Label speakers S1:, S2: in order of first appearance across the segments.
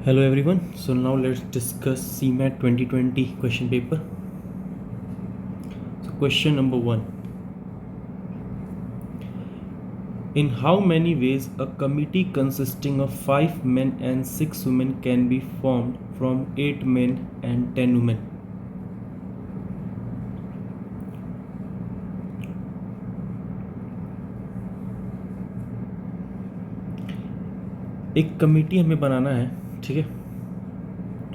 S1: Hello everyone, so now let's discuss CMAT 2020 question paper. So question number 1. In how many ways a committee consisting of 5 men and 6 women can be formed from 8 men and 10 women? एक committee हमें बनाना है, ठीक है।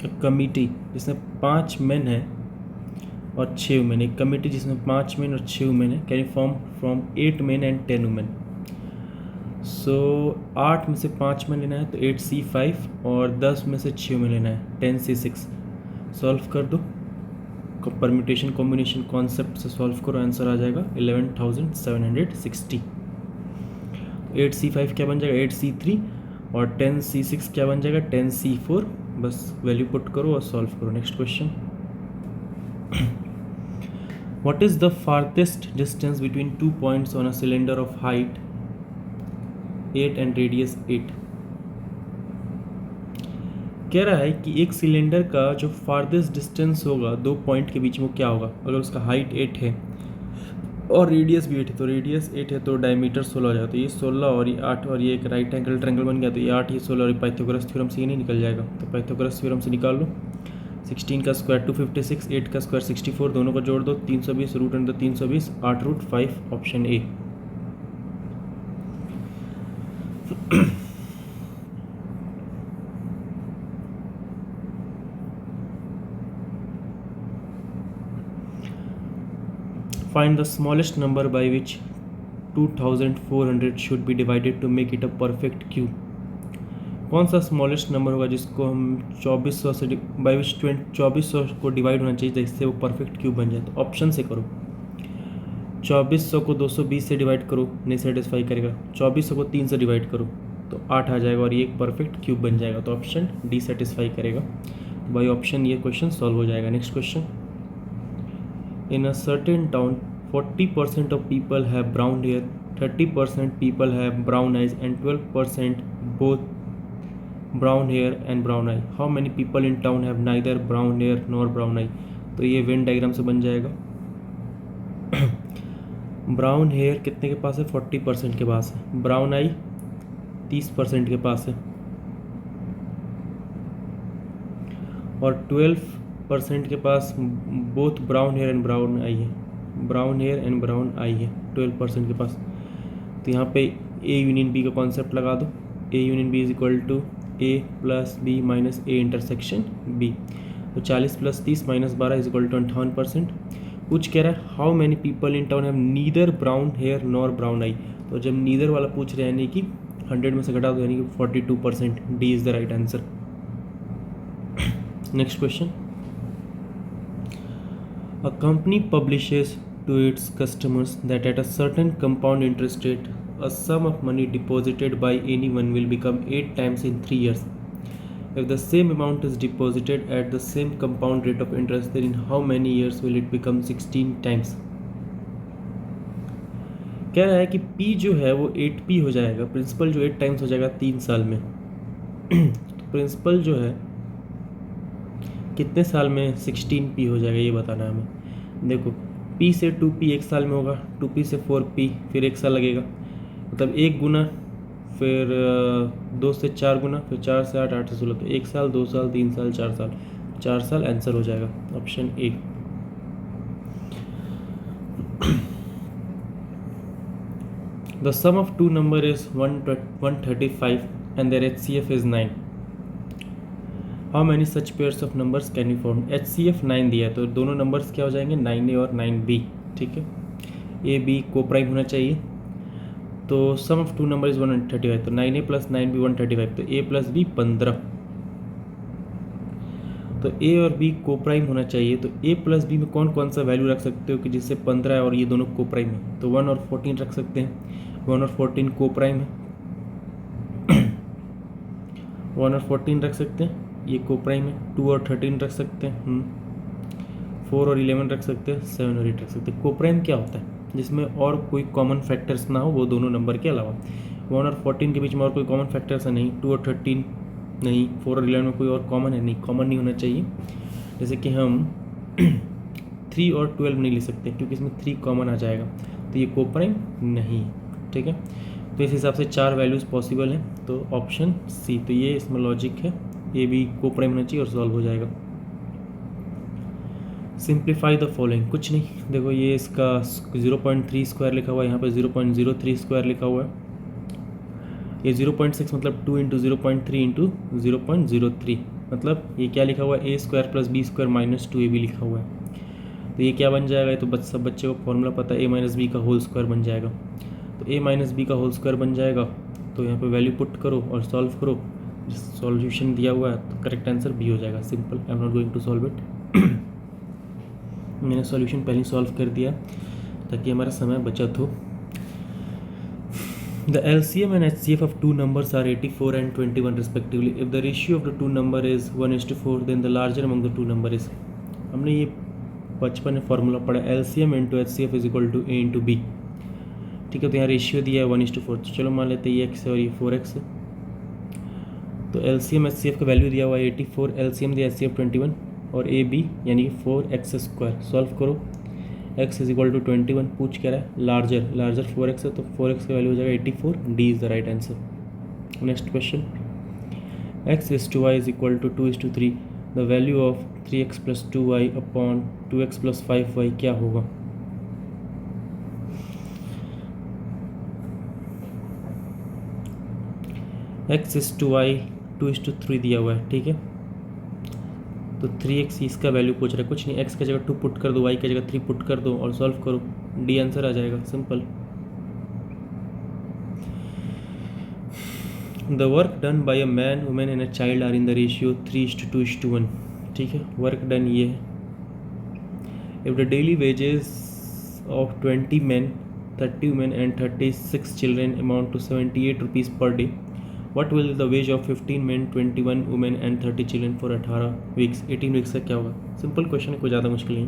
S1: एक committee जिसमें 5 main है और 6 women. एक कमिटी जिसमें 5 मेन और 6 वुमेन है can form from 8 men and 10 women. So 8 में से 5 में लेना है तो 8C5 और 10 में से 6 में लेना है 10C6। सॉल्व कर दो, परम्यूटेशन कॉम्बिनेशन कॉन्सेप्ट से सॉल्व करो, आंसर आ जाएगा 11,760। 8C5 क्या बन जाएगा 8C3 और 10C6 क्या बन जाएगा 10C4। बस वैल्यू पुट करो और सॉल्व करो। Next question, what is the farthest distance between 2 points on a cylinder of height 8 and radius 8। कह रहा है कि एक सिलेंडर का जो फारदेस्ट डिस्टेंस होगा 2 पॉइंट के बीच में क्या होगा। अगर उसका हाइट 8 है और रेडियस भी 8 है तो रेडियस 8 है तो डायमीटर 16 हो जाएगा। तो ये 16 और ये 8 और ये एक राइट एंगल ट्रायंगल बन गया तो ये 8 ये 16 और पाइथागोरस थ्योरम से ये नहीं निकल जाएगा। तो पाइथागोरस थ्योरम से निकाल लो। 16 का स्क्वायर 256, 8 का स्क्वायर 64, दोनों को जोड़ दो 320 root under 320 8 root 5 option A. Find the smallest number by which 2400 should be divided to make it a perfect cube। कौन सा स्मॉलेस्ट नंबर होगा जिसको हम 2400 से बाई विच 2400 को डिवाइड होना चाहिए जिससे वो परफेक्ट क्यूब बन जाए। तो ऑप्शन से करो। 2400 को 220 से डिवाइड करो, नहीं सेटिस्फाई करेगा। 2400 को 3 से डिवाइड करो तो 8 आ जाएगा और ये एक परफेक्ट क्यूब बन जाएगा। तो ऑप्शन डी सेटिस्फाई करेगा। तो बाई ऑप्शन ये क्वेश्चन सॉल्व हो जाएगा। Next question, in a certain town 40% of people have brown hair, 30% people have brown eyes and 12% both brown hair and brown eye। how many people in town have neither brown hair nor brown eye। तो ये Venn diagram से बन जाएगा। Brown hair कितने के पास है 40% के पास है, ब्राउन आई 30% के पास है और 12% के पास both brown hair and brown eye है, brown hair and brown eye है 12% के पास। तो यहाँ पे ए यूनियन बी का कॉन्सेप्ट लगा दो। A union B is equal to A plus B minus A intersection B. तो 40 plus 30 minus 12 is equal to 58%। कुछ कह रहा है how many people in town have neither brown hair nor brown आई। तो जब नीदर वाला पूछ रहे हैं यानी कि 100 में से घटा दो यानी कि 42%। D is the right answer. Next question, a company publishes to its customers that at a certain compound interest rate a sum of money deposited by anyone will become 8 times in 3 years। if the same amount is deposited at the same compound rate of interest then in how many years will it become 16 times। कह रहा है कि P जो है वो 8P हो जाएगा, principal जो 8 टाइम्स हो जाएगा 3 साल में। तो प्रिंसिपल जो है कितने साल में 16P हो जाएगा ये बताना है हमें। देखो P से 2P 1 साल में होगा, 2P से 4P फिर 1 साल लगेगा, मतलब 1 गुना, फिर 2 से 4 गुना, फिर 4 से 8, 8 से 16, तो 1 साल 2 साल 3 साल 4 साल, 4 साल आंसर हो जाएगा option A. The sum of two number is 135 and their HCF is 9। How many such pairs of numbers can you form. HCF 9 दिया है तो दोनों नंबर्स क्या हो जाएंगे 9A और 9B, ठीक है। ए बी को प्राइम होना चाहिए। तो सम ऑफ टू नंबर इज 135 तो 9A प्लस 9B 135 तो A प्लस B 15। तो A और B को प्राइम होना चाहिए तो A प्लस B में कौन कौन सा वैल्यू रख सकते हो कि जिससे 15 है और ये दोनों को प्राइम है। तो 1 और 14 रख सकते हैं, 1 और 14 को प्राइम है। 1 और 14 रख सकते हैं, ये को प्राइम है। 2 और 13 रख सकते हैं, 4 और 11 रख सकते हैं, 7 और 8 रख सकते हैं। को प्राइम क्या होता है जिसमें और कोई कॉमन फैक्टर्स ना हो वो दोनों नंबर के अलावा। 1 और 14 के बीच में और कोई कॉमन फैक्टर्स है नहीं, 2 और 13 नहीं, 4 और 11 में कोई और कॉमन है नहीं, कॉमन नहीं होना चाहिए। जैसे कि हम 3 और 12 नहीं ले सकते क्योंकि इसमें 3 कॉमन आ जाएगा, तो ये कोप्राइम नहीं है, ठीक है। तो इस हिसाब से 4 वैल्यूज़ पॉसिबल हैं, तो ऑप्शन सी, तो ये इसमें लॉजिक है, ये भी कोप्राइम होना चाहिए और सॉल्व हो जाएगा। सिंप्लीफाई द फॉलोइंग, कुछ नहीं, देखो ये इसका 0.3 स्क्वायर लिखा हुआ है, यहाँ पर 0.03 स्क्वायर लिखा हुआ है, ये 0.6 मतलब 2 इंटू 0.3 इंटू 0.03, मतलब ये क्या लिखा हुआ है, A square plus B square minus 2ab लिखा हुआ है। तो ये क्या बन जाएगा, ये तो सब बच्चे को फॉर्मूला पता है, a माइनस बी का होल स्क्वायर बन जाएगा। तो a माइनस बी का होल स्क्वायर बन जाएगा, तो यहाँ पे वैल्यू पुट करो और सॉल्व करो, सॉल्यूशन दिया हुआ है तो करेक्ट आंसर बी हो जाएगा। Simple, I am not going to solve it. मैंने सॉल्यूशन पहले सॉल्व कर दिया ताकि हमारा समय बचत हो। The LCM and HCF of two numbers are 84 and 21 respectively. If the ratio of the two number is 1:4, then the larger among the two number is, हमने ये बचपन में फॉर्मूला पढ़ा, LCM into HCF is equal to A into B, ठीक है। तो यहाँ ratio दिया है 1:4, तो चलो मान लेते हैं ये x है और ये 4x है। तो LCM HCF का वैल्यू दिया हुआ है 84, LCM दिया HCF 21 और AB यानी कि 4x स्क्वायर। सॉल्व करो, x इज इक्वल टू 21, पूछ कह रहा है लार्जर 4x है, तो 4x का वैल्यू हो जाएगा 84, D is the right answer. Next question, x is to y is equal to 2:3, the value of 3x plus 2y upon 2x plus 5y क्या होगा। x इज टू y 2:3 दिया हुआ है, ठीक है। तो 3x इसका वैल्यू पूछ रहा है, कुछ नहीं, x की जगह 2 पुट कर दो, y की जगह 3 पुट कर दो और सॉल्व करो, डी आंसर आ जाएगा। Simple. The work done by a man, women and a child are in the ratio 3:2:1, ठीक है। वर्क डन ये है। If the daily wages of 20 man, 30 women and 36 children amount to 78 rupees per day, What will the wage of 15 men, 21 women and 30 children for 18 weeks? 18 weeks का क्या होगा। Simple question है, कोई ज़्यादा मुश्किल नहीं।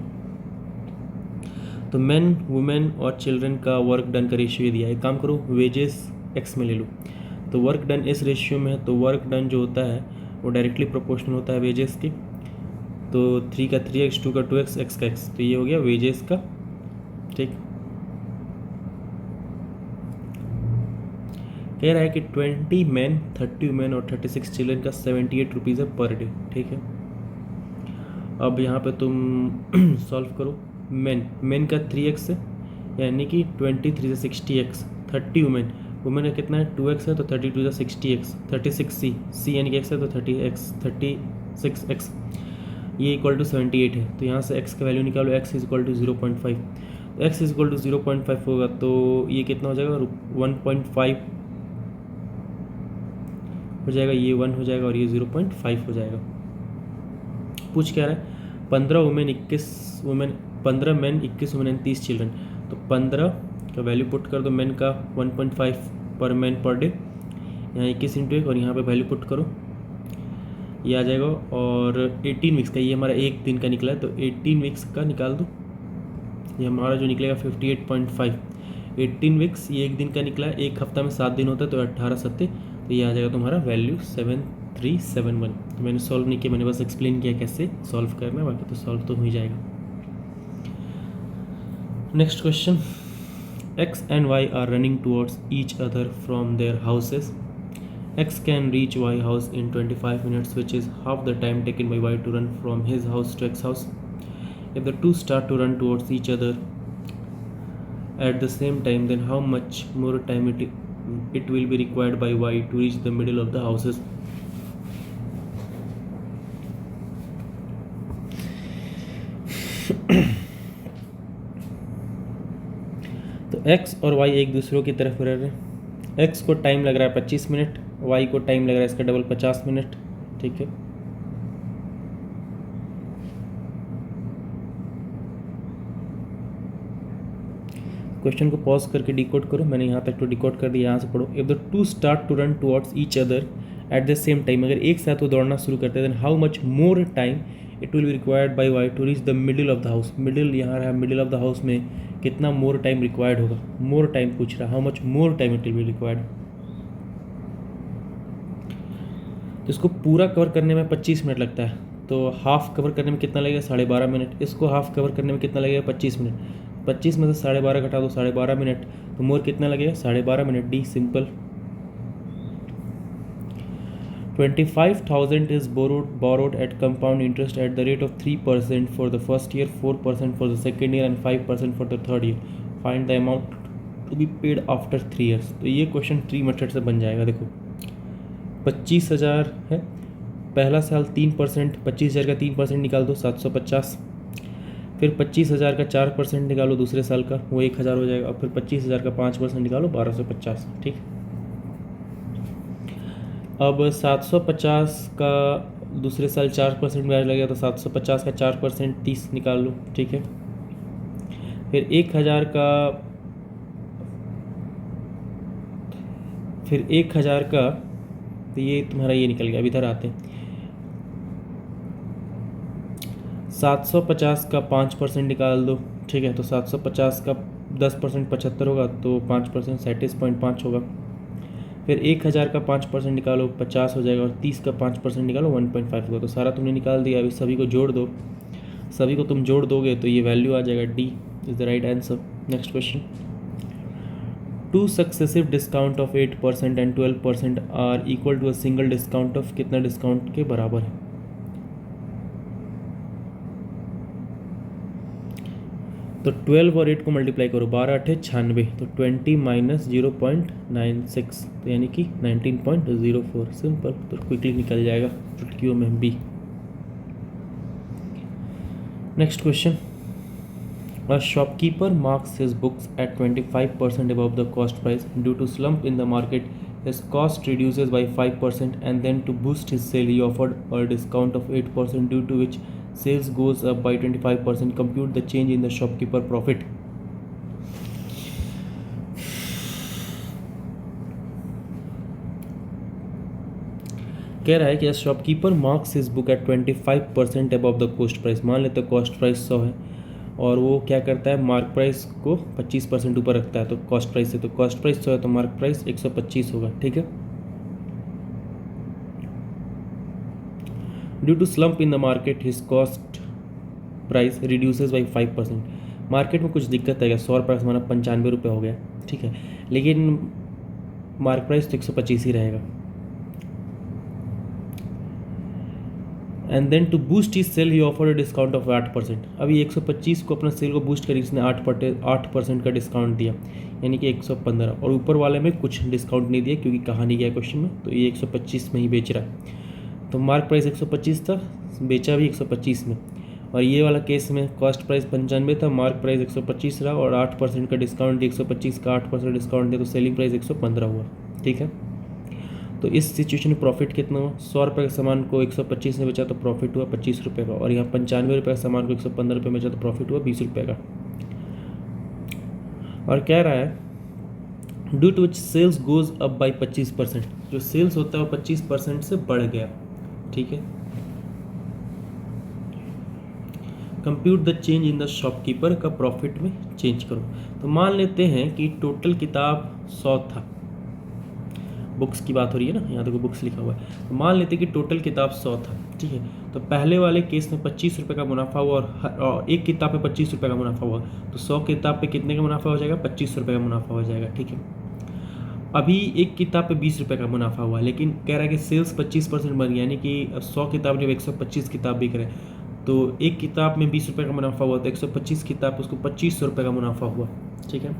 S1: तो मैन, वुमेन और चिल्ड्रन का वर्क डन का रेशियो दिया है। काम करो, वेजेस एक्स में ले लो, तो वर्क डन इस रेशियो में है, तो वर्क डन जो होता है वो डायरेक्टली प्रोपोर्शनल होता है वेजेस के। तो 3 का 3x, 2 का 2x, x का x, तो ये हो गया वेजेस का, ठीक। कह रहा है कि 20 मैन, 30 वुमेन और 36 चिल्ड्रन का 78 रुपीज़ है पर डे, ठीक है। अब यहाँ पे तुम सॉल्व करो, मैन का 3x है यानी कि 23 से 60x, 30 वुमेन का कितना है 2x है, तो 32 से 60x, 36c यानी कि x है तो 36x, ये इक्वल टू 78 है। तो यहाँ से x का वैल्यू निकालो, x इज इक्वल टू 0.5, तो x इज इक्वल टू 0.5 होगा, तो ये कितना हो जाएगा 1.5 हो जाएगा, ये 1 हो जाएगा और ये 0.5 हो जाएगा। पूछ क्या रहा है, 15 women 21 women, 15 man 21 women 30 children, तो 15 का वैल्यू पुट कर दो, मैन का 1.5 पर मैन पर डे, यहाँ 21 इंटू 1 और यहाँ पे वैल्यू पुट करो, ये आ जाएगा। और 18 वीक्स का, ये हमारा एक दिन का निकला है, तो 18 वीक्स का निकाल दो, ये हमारा जो निकलेगा 58.5। 18 वीक्स ये एक दिन का निकला है, एक हफ्ता में 7 दिन होता है, तो 18 सत्ते, तो ये आ जाएगा तुम्हारा वैल्यू 7371। तो मैंने सॉल्व नहीं किया, मैंने बस एक्सप्लेन किया कैसे सॉल्व करना, बाकी तो सॉल्व तो हो ही जाएगा। Next question, x and y are running towards each other from their houses. X can reach y house in 25 minutes, which is half the time taken by y to run from his house to x house. If the two start to run towards each other at the same time, then how much more time it will be required by y to reach the middle of the houses? तो x और y एक दूसरे की तरफ रह रहे हैं, x को टाइम लग रहा है 25 मिनट, y को टाइम लग रहा है इसका डबल 50 मिनट, ठीक है। क्वेश्चन को पॉज करके डिकोड करो, मैंने यहाँ तक तो डिकोड कर दिया, यहाँ से पढ़ो। If the two start to run towards each other at the same time, अगर एक साथ वो दौड़ना शुरू करते हैं, then how much more time it will be required by Y to reach the middle of the house. Middle यहाँ रहा, मिडिल ऑफ द हाउस में कितना मोर टाइम रिक्वायर्ड होगा, मोर टाइम पूछ रहा, how much more time it will be required. तो इसको पूरा कवर करने में 25 मिनट लगता है, तो हाफ कवर करने में कितना लगेगा? 12.5 मिनट। इसको हाफ कवर करने में कितना लगेगा? 25 मिनट। 25 में से 12.5 घटा दो, 12.5 मिनट, तो मोर कितना लगेगा? 12.5 minute. D simple. 25,000 is borrowed at compound interest at the rate of 3% for the first year, 4% for the second year and 5% for the third year. Find the amount to be paid after 3 years. तो ये question 3 method से बन जाएगा। देखो 25,000 है, पहला साल 3%, 25,000 का 3% निकाल दो 750, फिर 25,000 का 4% निकालो दूसरे साल का, वो 1,000 हो जाएगा, और फिर 25,000 का 5% निकालो 1250। ठीक, अब 750 का दूसरे साल 4% ब्याज लगेगा, तो 750 का 4% 30 निकाल लो। ठीक है, फिर 1,000 का, तो ये तुम्हारा ये निकल गया। अब इधर आते हैं, 750 का 5% निकाल दो। ठीक है, तो 750 का 10% 75 होगा, तो 5% 37.5 होगा। फिर 1,000 का 5% निकालो 50 हो जाएगा, और 30 का 5% निकालो 1.5 होगा। तो सारा तुमने निकाल दिया। अभी सभी को जोड़ दो, सभी को तुम जोड़ दोगे तो ये वैल्यू आ जाएगा। D is the right answer. Next question, 2 successive discount of 8% and 12% are equal to a single discount of कितना डिस्काउंट के बराबर है? तो 12 और 8 को मल्टीप्लाई करो, 12 8 96, तो 20 माइनस 0.96, तो यानी कि 19.04। सिंपल, तो क्विकली निकल जाएगा चुटकियों में B. Next question, a shopkeeper marks his books at 25% above the cost price due to slump in the market. His cost reduces by 5%, and then to boost his sale he offered a discount of 8% due to which sales goes up by 25%. Compute the change in the shopkeeper profit. कह रहा है कि shopkeeper marks his book at 25% above the cost price. मान लेते cost price 100 है, और वो क्या करता है, मार्क प्राइस को 25% ऊपर रखता है तो कॉस्ट प्राइस से, तो कॉस्ट प्राइस 100 है तो मार्क प्राइस 125 होगा। ठीक है, due to slump in the market his cost price reduces by 5%। Market में कुछ दिक्कत है क्या, 100 रुपये हमारा 95 रुपये हो गया। ठीक है, लेकिन मार्क प्राइस तो 125 ही रहेगा। And then to boost he sale he offer a discount of 8%। अभी 125 को अपना सेल को बूस्ट करी, इसने 8% का डिस्काउंट दिया, यानी कि 115, और ऊपर वाले में कुछ डिस्काउंट नहीं दिया क्योंकि कहा नहीं गया क्वेश्चन में, तो ये 125 में ही बेच रहा है। तो मार्क प्राइस 125 था, बेचा भी 125 में, और ये वाला केस में कॉस्ट प्राइस 95 था, मार्क प्राइस 125 रहा, और 8% का डिस्काउंट दिया, 125 का 8% डिस्काउंट दिया, तो सेलिंग प्राइस 115 हुआ। ठीक है, तो इस सिचुएशन में प्रॉफिट कितना हुआ, 100 रुपये का सामान को 125 में बेचा तो प्रॉफिट हुआ 25 रुपये का, और यहाँ 95 रुपये का सामान को 115 रुपये में बेचा तो प्रॉफिट हुआ 20 रुपये का। और कह रहा है due to which sales goes up by 25%, जो सेल्स होता है वो 25% से बढ़ गया। ठीक है, compute the change in the shopkeeper का प्रॉफिट में चेंज करो। तो मान लेते हैं कि टोटल किताब 100 था, बुक्स की बात हो रही है ना, यहाँ देखो बुक्स लिखा हुआ है, तो मान लेते हैं कि टोटल किताब 100 था। ठीक है, तो पहले वाले केस में 25 रुपये का मुनाफा हुआ, और एक किताब पे 25 रुपये का मुनाफा हुआ, तो 100 किताब पे कितने का मुनाफा हो जाएगा, 25 रुपये का मुनाफा हो जाएगा। ठीक है, अभी एक किताब पे 20 रुपये का मुनाफा हुआ, लेकिन कह रहा है कि सेल्स 25% बन गया, यानी कि 100 किताब जब 125 किताब बिक रहे, तो एक किताब में 20 रुपये का मुनाफा हुआ, तो 125 किताब उसको 2500 रुपये का मुनाफा हुआ। ठीक है,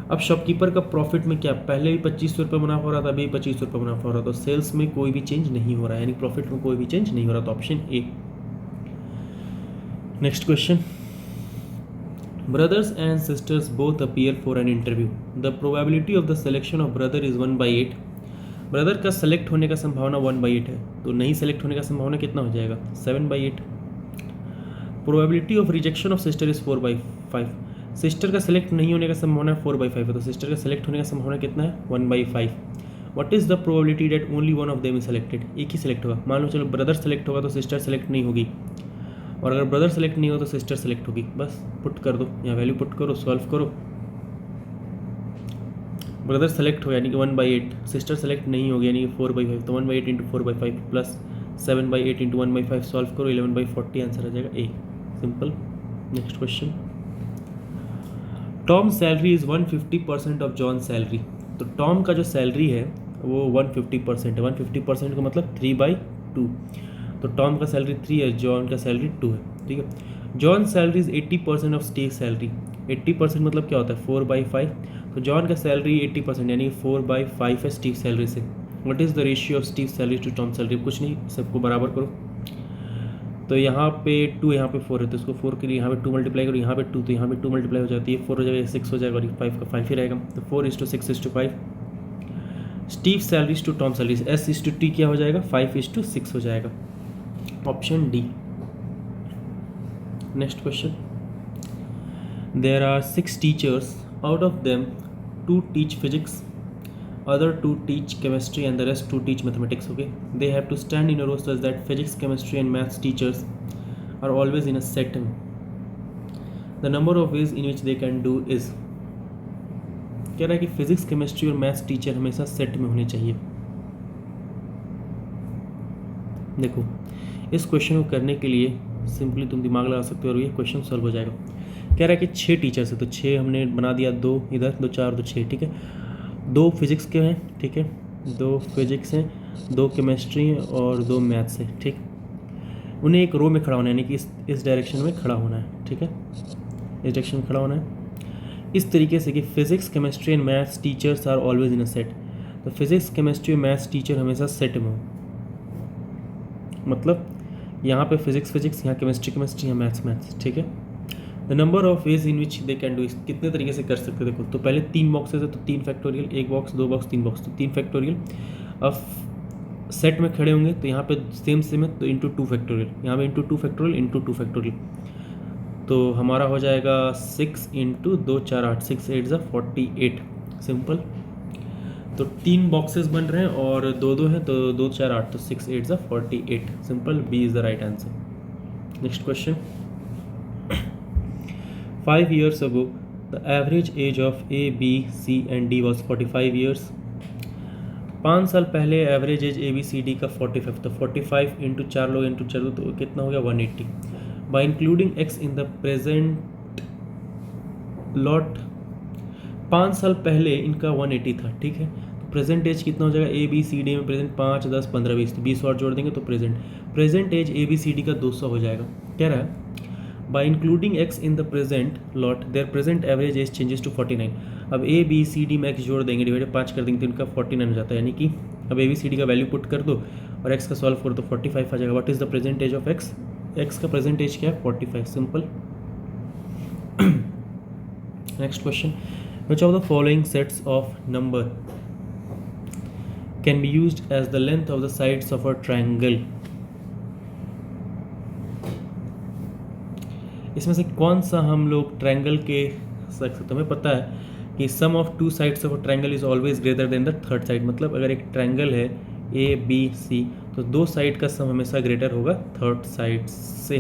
S1: अब शॉपकीपर का प्रॉफिट में क्या, पहले भी 25 रुपये मुनाफा हो रहा था, अभी 25 रुपये मुनाफा हो रहा था, तो सेल्स में कोई भी चेंज नहीं हो रहा है, यानी प्रॉफिट में कोई भी चेंज नहीं हो रहा, तो option A. Next question, brothers and sisters both appear for an interview. The probability of the selection of brother is 1/8। Brother का सेलेक्ट होने का संभावना 1/8 है, तो नहीं सेलेक्ट होने का संभावना कितना हो जाएगा, 7/8। Probability of rejection of sister is 4/5। Sister का सेलेक्ट नहीं होने का संभावना 4/5 है, तो सिस्टर का सेलेक्ट होने का संभावना कितना है, 1/5। What is the probability that only one of them is selected. एक ही सेलेक्ट होगा, मान लो चलो ब्रदर सेलेक्ट होगा तो सिस्टर सेलेक्ट नहीं होगी, और अगर ब्रदर सेलेक्ट नहीं हो तो सिस्टर सेलेक्ट होगी। बस पुट कर दो, यहाँ वैल्यू पुट करो, सॉल्व करो। ब्रदर सेलेक्ट हो यानी कि 1/8, सिस्टर सेलेक्ट नहीं होगी यानी कि 4/5, तो 1/8 इंटू 4/5 प्लस 7/8 इंटू 1/5 सॉल्व करो, 11/40 आंसर आ जाएगा A, simple. Next question, Tom salary is 150% of John salary. तो टॉम का जो सैलरी है वो 150% है, 150% का मतलब 3/2, तो टॉम का सैलरी 3 है, जॉन का सैलरी 2 है, ठीक है। John salary is 80% of Steve salary, 80% मतलब क्या होता है 4/5, तो जॉन का सैलरी 80% यानी 4/5 है स्टीव सैलरी से। What is the ratio of Steve salary to Tom salary, कुछ नहीं, सबको बराबर करो। तो यहाँ पे 2, यहाँ पे 4 है, तो इसको 4 के लिए यहाँ पे 2 मल्टीप्लाई करो, यहाँ पे 2, तो यहाँ पे 2 मल्टीप्लाई हो जाती है, 4 हो जाएगा, 6 हो जाएगा, और 5 का 5 ही रहेगा, तो 4:6:5। Steve salary to Tom salary, S:T क्या हो जाएगा 5:6 हो जाएगा, option D. Next question, there are 6 teachers, out of them 2 teach physics, other 2 teach chemistry and the rest 2 teach mathematics. Okay, they have to stand in a row such that physics, chemistry and maths teachers are always in a set. The number of ways in which they can do is, कह रहा है कि physics, chemistry और maths teacher हमेशा set में होने चाहिए। देखो इस क्वेश्चन को करने के लिए सिंपली तुम दिमाग लगा सकते हो और ये क्वेश्चन सॉल्व हो जाएगा। कह रहा है कि 6 टीचर्स है, तो 6 हमने बना दिया, 2 इधर, 2 4 2 6, ठीक है। 2 फिजिक्स के हैं, ठीक है, 2 फिजिक्स हैं, 2 केमिस्ट्री हैं और 2 मैथ्स है, ठीक। उन्हें एक रो में खड़ा होना है, यानी कि इस डायरेक्शन में खड़ा होना है, ठीक है, इस डायरेक्शन में खड़ा होना है इस तरीके से कि physics, chemistry and maths teachers are always in a set. तो फिजिक्स, केमिस्ट्री और मैथ्स टीचर हमेशा सेट में हो, मतलब यहाँ पे फिजिक्स, यहाँ केमिस्ट्री, यहाँ मैथ्स, ठीक है। The number of ways in which they can do, कितने तरीके से कर सकते हैं देखो। तो पहले 3 बॉक्सेस है, तो 3 फैक्टोरियल, 1 बॉक्स, 2 बॉक्स, 3 बॉक्स, तो 3 फैक्टोरियल। अब सेट में खड़े होंगे तो यहाँ पे सेम है, तो इंटू 2 फैक्टोरियल, यहाँ पे इंटू 2 फैक्टोरियल इंटू 2 फैक्टोरियल, तो हमारा हो जाएगा 6 इंटू 2 4 8, 6 8 ज़ा 48, सिंपल। तो 3 बॉक्सेस बन रहे हैं और 2 हैं, तो 2 4 8, तो 6 8 ज़ा 48, simple, B is the right answer. Next question, 5 years ago, the average age of A, B, C and D was 45 years. 5 साल पहले एवरेज एज ABCD का 45, तो 45 इंटू 4 लोग इंटू 4 तो कितना हो गया 180। By including x in the present lot, 5 साल पहले इनका 180 था, ठीक है, तो प्रेजेंट एज कितना हो जाएगा ABCD में प्रेजेंट 5 10 15 20, तो 20 और जोड़ देंगे तो प्रेजेंट एज ABCD का 200 हो जाएगा। कह रहा है by including x in the present lot their present average age changes to 49। अब A B C D में x जोड़ देंगे, डिवाइडेड 5 कर देंगे तो इनका 49 हो जाता है, यानी कि अब A B C D का वैल्यू पुट कर दो और x का सॉल्व करो तो 45 आ जाएगा। What is the present age of x, x का प्रेजेंट एज क्या है 45, simple. Next question, which of the following sets of number can be used as the length of the sides of a triangle। इसमें से कौन सा हम लोग triangle के सकते, तुम्हें पता है कि sum of 2 sides of a triangle is always greater than the third side, मतलब अगर एक ट्रायंगल है ABC तो 2 साइड का सम हमेशा ग्रेटर होगा थर्ड साइड से।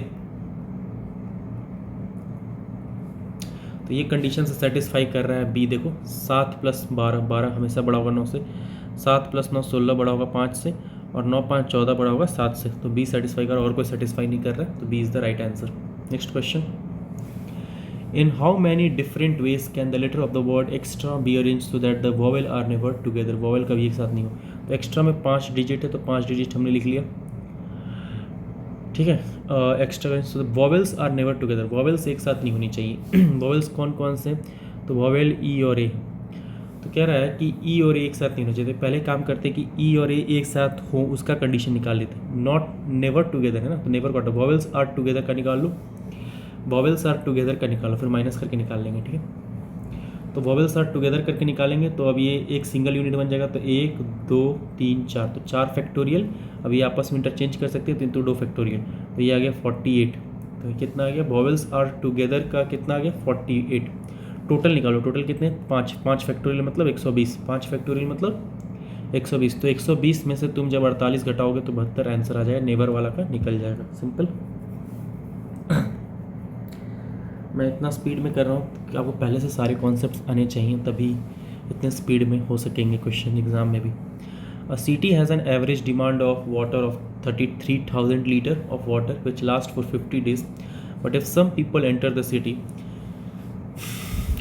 S1: तो ये कंडीशन से सेटिस्फाई कर रहा है बी। देखो 7 + 12, 12 हमेशा बड़ा होगा 9 से, 7 + 9 16 बड़ा होगा 5 से, और 9 5 14 बड़ा होगा 7 से, तो बी सेटिस्फाई कर रहा है, और कोई सेटिस्फाई नहीं कर रहा है, तो B is the right answer. Next question, in how many different ways can the letter of the word extra be arrange so that the vowel are never together. Vowel कभी एक साथ नहीं हो, तो एक्स्ट्रा में 5 डिजिट है तो 5 digit हमने लिख लिया, ठीक है। Extra so vowels are never together, vowels एक साथ नहीं होनी चाहिए। वॉवेल्स कौन कौन से, तो वॉवेल ई और ए, तो कह रहा है कि ई और ए एक साथ नहीं होना चाहिए। पहले काम करते कि ई और ए एक साथ हो, उसका कंडीशन निकाल लेते, नॉट नेवर टुगेदर है ना, तो नेवर का वॉवेल्स आर टुगेदर का निकाल लो, वॉवेल्स आर टुगेदर का निकालो, फिर माइनस करके निकाल लेंगे, ठीक है। तो वॉवेल्स आर टुगेदर करके निकालेंगे तो अब ये एक सिंगल यूनिट बन जाएगा, तो 1 2 3 4, तो 4 फैक्टोरियल, अब ये आपस में इंटरचेंज कर सकते हैं, तो 2 फैक्टोरियल, तो ये आ गया 48। तो कितना आ गया, वॉवेल्स आर टुगेदर का कितना आ गया 48। टोटल निकालो, टोटल कितने 5 फैक्टोरियल मतलब 120, 5 फैक्टोरियल मतलब 120, तो 120 में से तुम जब 48 घटाओगे तो 72 आंसर आ जाएगा, नेवर वाला का निकल जाएगा, सिंपल। मैं इतना स्पीड में कर रहा हूँ कि आपको पहले से सारे कॉन्सेप्ट्स आने चाहिए, तभी इतने स्पीड में हो सकेंगे क्वेश्चन एग्जाम में भी. A city has an average demand of water of 33,000 liter of water which lasts for 50 days. But if some people enter the city,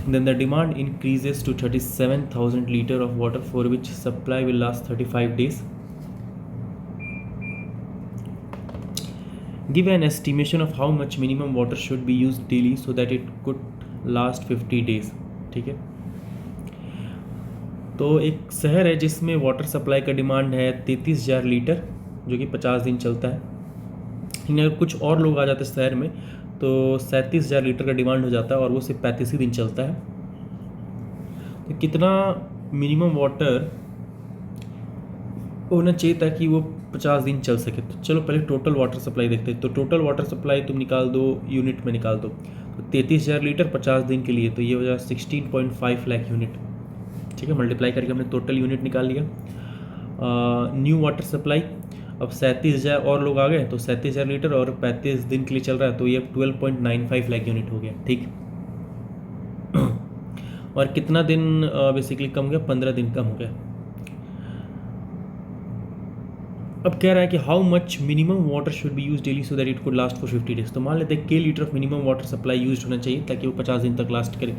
S1: then the demand increases to 37,000 liter of water for which supply will last 35 days. Give an estimation of how much minimum water should be used daily so that it could last 50 days. ठीक है. तो एक शहर है जिसमें water supply का demand है 33,000 litre जो कि 50 दिन चलता है. लेकिन अगर कुछ और लोग आ जाते हैं शहर में तो 37,000 लीटर का डिमांड हो जाता है और वो सिर्फ 35 ही दिन चलता है. तो कितना मिनिमम वाटर होना चाहिए ताकि वो 50 दिन चल सके. तो चलो पहले टोटल वाटर सप्लाई देखते हैं. तो टोटल वाटर सप्लाई तुम निकाल दो, यूनिट में निकाल दो. तो 33,000 लीटर 50 दिन के लिए तो ये हो जाए 16.5 लाख यूनिट. ठीक है, मल्टीप्लाई करके हमने टोटल यूनिट निकाल लिया. न्यू वाटर सप्लाई अब 37,000 और लोग आ गए तो 37,000 लीटर और 35 दिन के लिए चल रहा है तो ये 12.95 लाख यूनिट हो गया. ठीक. और कितना दिन बेसिकली कम हो गया, 15 दिन कम हो गया. अब कह रहा है कि how much minimum water should be use daily so that it could last for 50 days. तो मान लेते हैं के litre of minimum water supply use होना चाहिए ताकि वो 50 दिन तक लास्ट करे.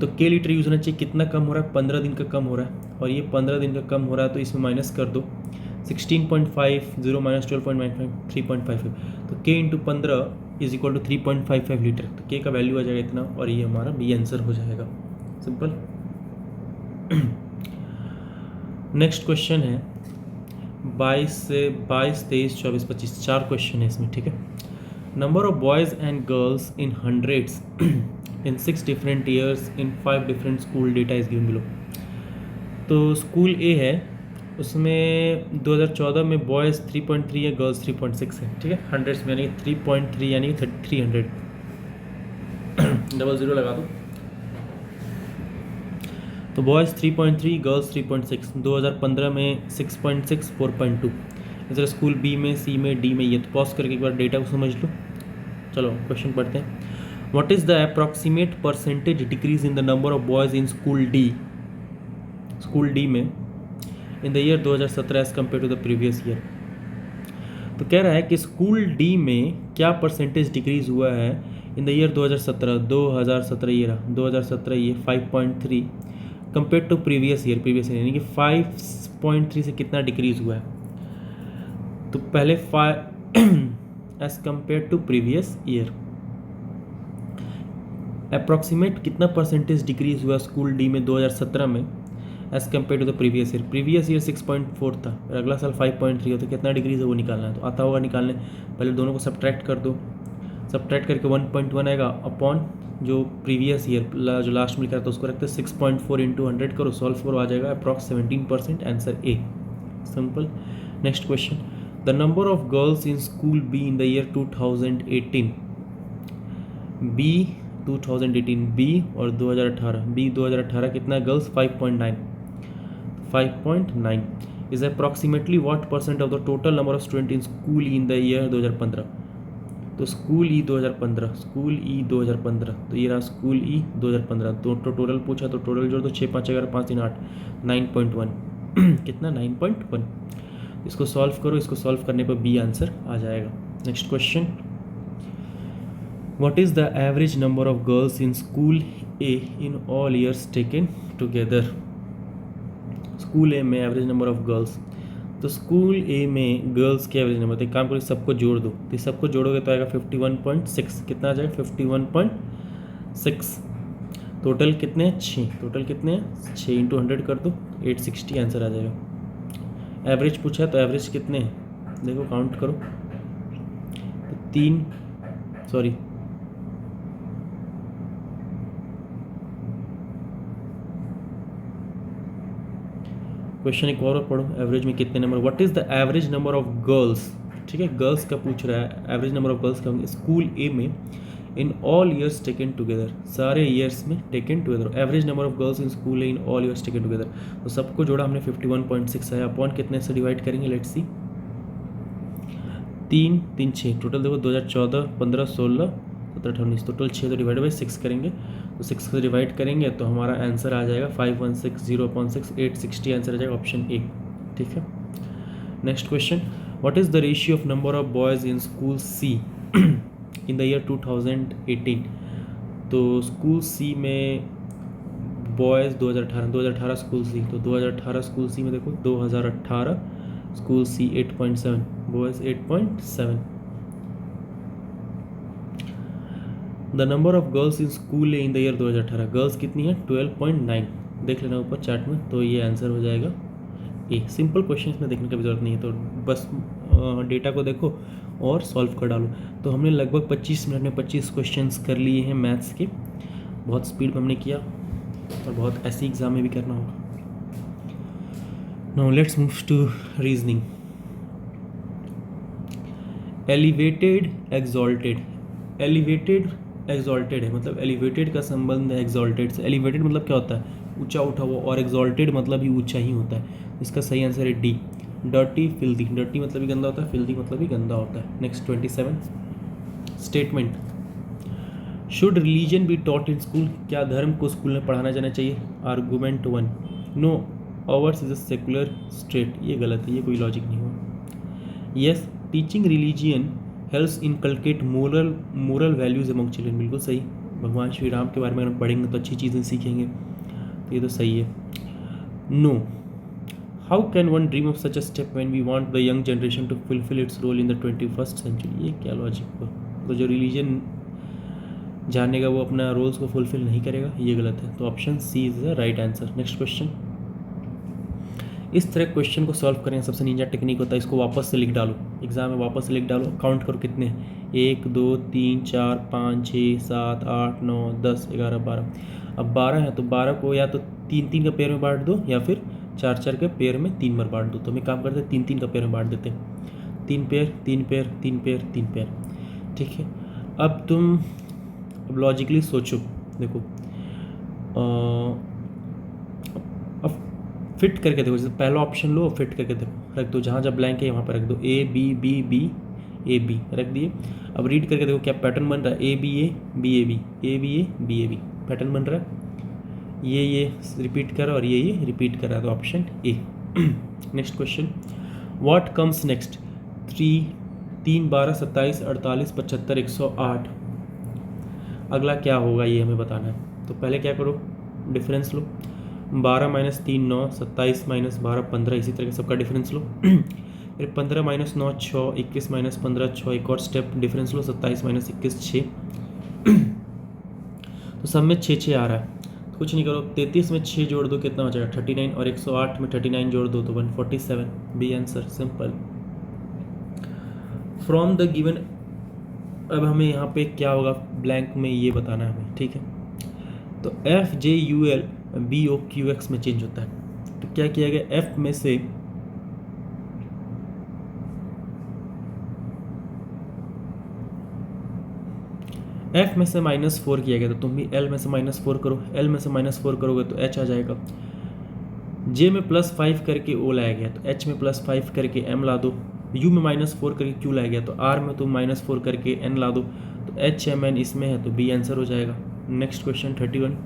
S1: तो के लीटर यूज़ होना चाहिए. कितना कम हो रहा है, 15 दिन का कम हो रहा है और ये 15 दिन का कम हो रहा है तो इसमें माइनस कर दो. 16.50 माइनस 12.95 3.55. तो K into 15 is equal to 3.55 litre. तो के का वैल्यू आ जाएगा इतना और ये हमारा बी आंसर हो जाएगा. सिंपल. नेक्स्ट क्वेश्चन है 22 से 23, 24, 25 4 क्वेश्चन है इसमें. ठीक है. Number of boys and girls in hundreds in 6 different years in 5 different school data is given below. तो स्कूल ए है उसमें 2014 में बॉयज़ 3.3 है, गर्ल्स 3.6 है. ठीक है. हंड्रेड्स में यानी 3.3 यानी 300 डबल ज़ीरो लगा दो. तो बॉयज़ 3.3, गर्ल्स 3.6. 2015 में 6.6, 4.2. इस तरह स्कूल बी में, सी में, डी में. ये तो पॉज करके एक बार डेटा को समझ लो. चलो क्वेश्चन पढ़ते हैं. What is the approximate percentage decrease in the number of boys in school D? School D में in the year 2017 as compared to the previous year. तो कह रहा है कि स्कूल डी में क्या परसेंटेज डिक्रीज हुआ है इन द ईयर 2017 ये रहा 2017 ये 5.3 कंपेयर टू प्रीवियस ईयर यानी कि 5.3 से कितना डिक्रीज हुआ है. तो पहले 5 as compare to previous year approximate कितना परसेंटेज डिक्रीज हुआ स्कूल डी में 2017 में as compare to the previous year 6.4 था और अगला साल 5.3 हो तो कितना डिक्रीज है वो निकालना है. तो आता होगा निकालने. पहले दोनों को सब्ट्रैक्ट कर दो. सब्ट्रैक्ट करके 1.1 आएगा अपॉन जो प्रीवियस ईयर जो लास्ट में लिखा था उसको रखते 6.4 इंटू 100 करो, सॉल्व करो, आ जाएगा approx 17%. Answer A. Simple. Next question. The number of girls in school B in the year 2018. B 2018 B और 2018 बी 2018 कितना girls 5.9 is approximately what percent of the total number of student in school in the year 2015. तो school ई 2015 तो ये रहा school ई 2015. तो total पूछा तो total जोड़ दो 6 5 11 5 3 8 9.1 कितना 9.1. इसको सॉल्व करो. इसको सॉल्व करने पर बी आंसर आ जाएगा. Next question. What is the average number of girls in school A in all years taken together? School A में एवरेज नंबर ऑफ गर्ल्स. तो स्कूल ए में गर्ल्स के एवरेज नंबर. तो एक काम करो सबको जोड़ दो. तो सबको जोड़ोगे तो आएगा 51.6. कितना आ जाएगा 51.6. टोटल कितने हैं 6. टोटल कितने हैं 6 इंटू 100 कर दो 860 आंसर आ जाएगा. एवरेज पूछा तो एवरेज कितने हैं देखो काउंट करो. तो 3 सॉरी क्वेश्चन एक और पढ़ो. एवरेज में कितने number. What is the average number of girls. ठीक है, गर्ल्स का पूछ रहा है. एवरेज नंबर ऑफ गर्ल्स का स्कूल ए में in all years taken together. सारे ईयर्स में taken together. Average number of girls in school A in all years taken together. तो सबको जोड़ा हमने 51.6 है. अपॉन कितने से डिवाइड करेंगे लेट्स सी. 3 3 6 टोटल देखो 2014 15 16 17, 19, टोटल 6 तो डिवाइड बाई 6 करेंगे, तो 6 से डिवाइड करेंगे तो हमारा आंसर आ जाएगा 5160/6, 860 आंसर आ जाएगा ऑप्शन ए। ठीक है, next question, what is the ratio of number of boys in school C in the year 2018? तो स्कूल सी में बॉयज़ 2018 स्कूल सी, तो 2018 स्कूल सी में देखो 2018 school C 8.7, boys 8.7। The number of girls in school A in the year 2018, girls कितनी है 12.9, देख लेना ऊपर चार्ट में, तो ये आंसर हो जाएगा ए। सिंपल क्वेश्चन में देखने की भी जरूरत नहीं है, तो बस डेटा को देखो और सॉल्व कर डालो। तो हमने लगभग 25 मिनट में 25 क्वेश्चंस कर लिए हैं मैथ्स के, बहुत स्पीड में हमने किया और बहुत ऐसे एग्जाम में भी करना होगा। Now let's move to reasoning. Elevated exalted, elevated exalted है, मतलब एलिवेटेड का संबंध है एक्सॉल्टेड से। एलिवेटेड मतलब क्या होता है, ऊंचा उठा हुआ, और एक्सॉल्टेड मतलब भी ऊंचा ही होता है। इसका सही आंसर है डी, डर्टी फिल्दी। डर्टी मतलब भी गंदा होता है, फिल्दी मतलब भी गंदा होता है। Next 27 statement, should religion be taught in school, क्या धर्म को स्कूल में पढ़ाना जाना चाहिए? Argument 1, no ours is a secular state, ये गलत है, ये कोई लॉजिक नहीं हुआ। Yes, teaching religion helps inculcate moral values among children, बिल्कुल सही। भगवान श्री राम के बारे में अगर पढ़ेंगे तो अच्छी चीज़ें सीखेंगे, तो ये तो सही है। No, how can one dream of such a step when we want the young generation to fulfil its role in the 21st century, ये क्या लॉजिक हुआ? तो जो रिलीजन जानेगा वो अपना रोल्स को फुलफिल नहीं करेगा, ये गलत है। तो option C is the right answer. Next question, इस तरह क्वेश्चन को सॉल्व करें सबसे निंजा टेक्निक होता है, इसको वापस से लिख डालो, एग्जाम में वापस से लिख डालो, काउंट करो कितने हैं, 1 2 3 4 5 6 7 8 9 10 11 12। अब 12 है तो 12 को या तो 3-3 का पेयर में बांट दो या फिर 4-4 के पेयर में 3 बार बांट दो। तो हम एक काम करते हैं 3-3 का पेयर में बांट देते हैं, 3 पेयर 3 पेयर 3 पेयर 3 पेयर। ठीक है, अब तुम लॉजिकली सोचो, देखो अब फिट करके देखो, जैसे पहला ऑप्शन लो, फिट करके देखो, रख दो, जहाँ जब ब्लैंक है वहाँ पर रख दो, A B B B A B रख दिए। अब रीड करके देखो क्या पैटर्न बन रहा है, A B A B A B, A B A B A B pattern बन रहा है, ये रिपीट कर रहा है और ये रिपीट कर रहा है, तो option A. Next question, what comes next, 3 12 27 48 75 108, अगला क्या होगा ये हमें बताना है। तो पहले क्या करो, डिफरेंस लो, 12 - 3 9, 27 - 12 15, इसी तरह सबका डिफरेंस लो। फिर 15 - 9 6, 21 - 15 6, एक और स्टेप डिफरेंस लो, 27 - 21 6। तो सब में 6 आ रहा है, तो कुछ नहीं करो, 33 में 6 जोड़ दो, कितना हो जाएगा 39, और 108 में 39 जोड़ दो तो 147, B answer, simple. From the given, अब हमें यहाँ पे क्या होगा, ब्लैंक में ये बताना है हमें, ठीक है। तो F J U L B O Q X में चेंज होता है, तो क्या किया गया, एफ में से -4 किया गया, तो तुम भी एल में से -4 करो, एल में से -4 करोगे तो एच आ जाएगा। जे में +5 करके ओ लाया गया, तो एच में +5 करके एम ला दो, यू में -4 करके क्यू लाया गया, तो आर में तुम -4 करके एन ला दो, तो एच एम एन इसमें है, तो बी आंसर हो जाएगा। नेक्स्ट क्वेश्चन 31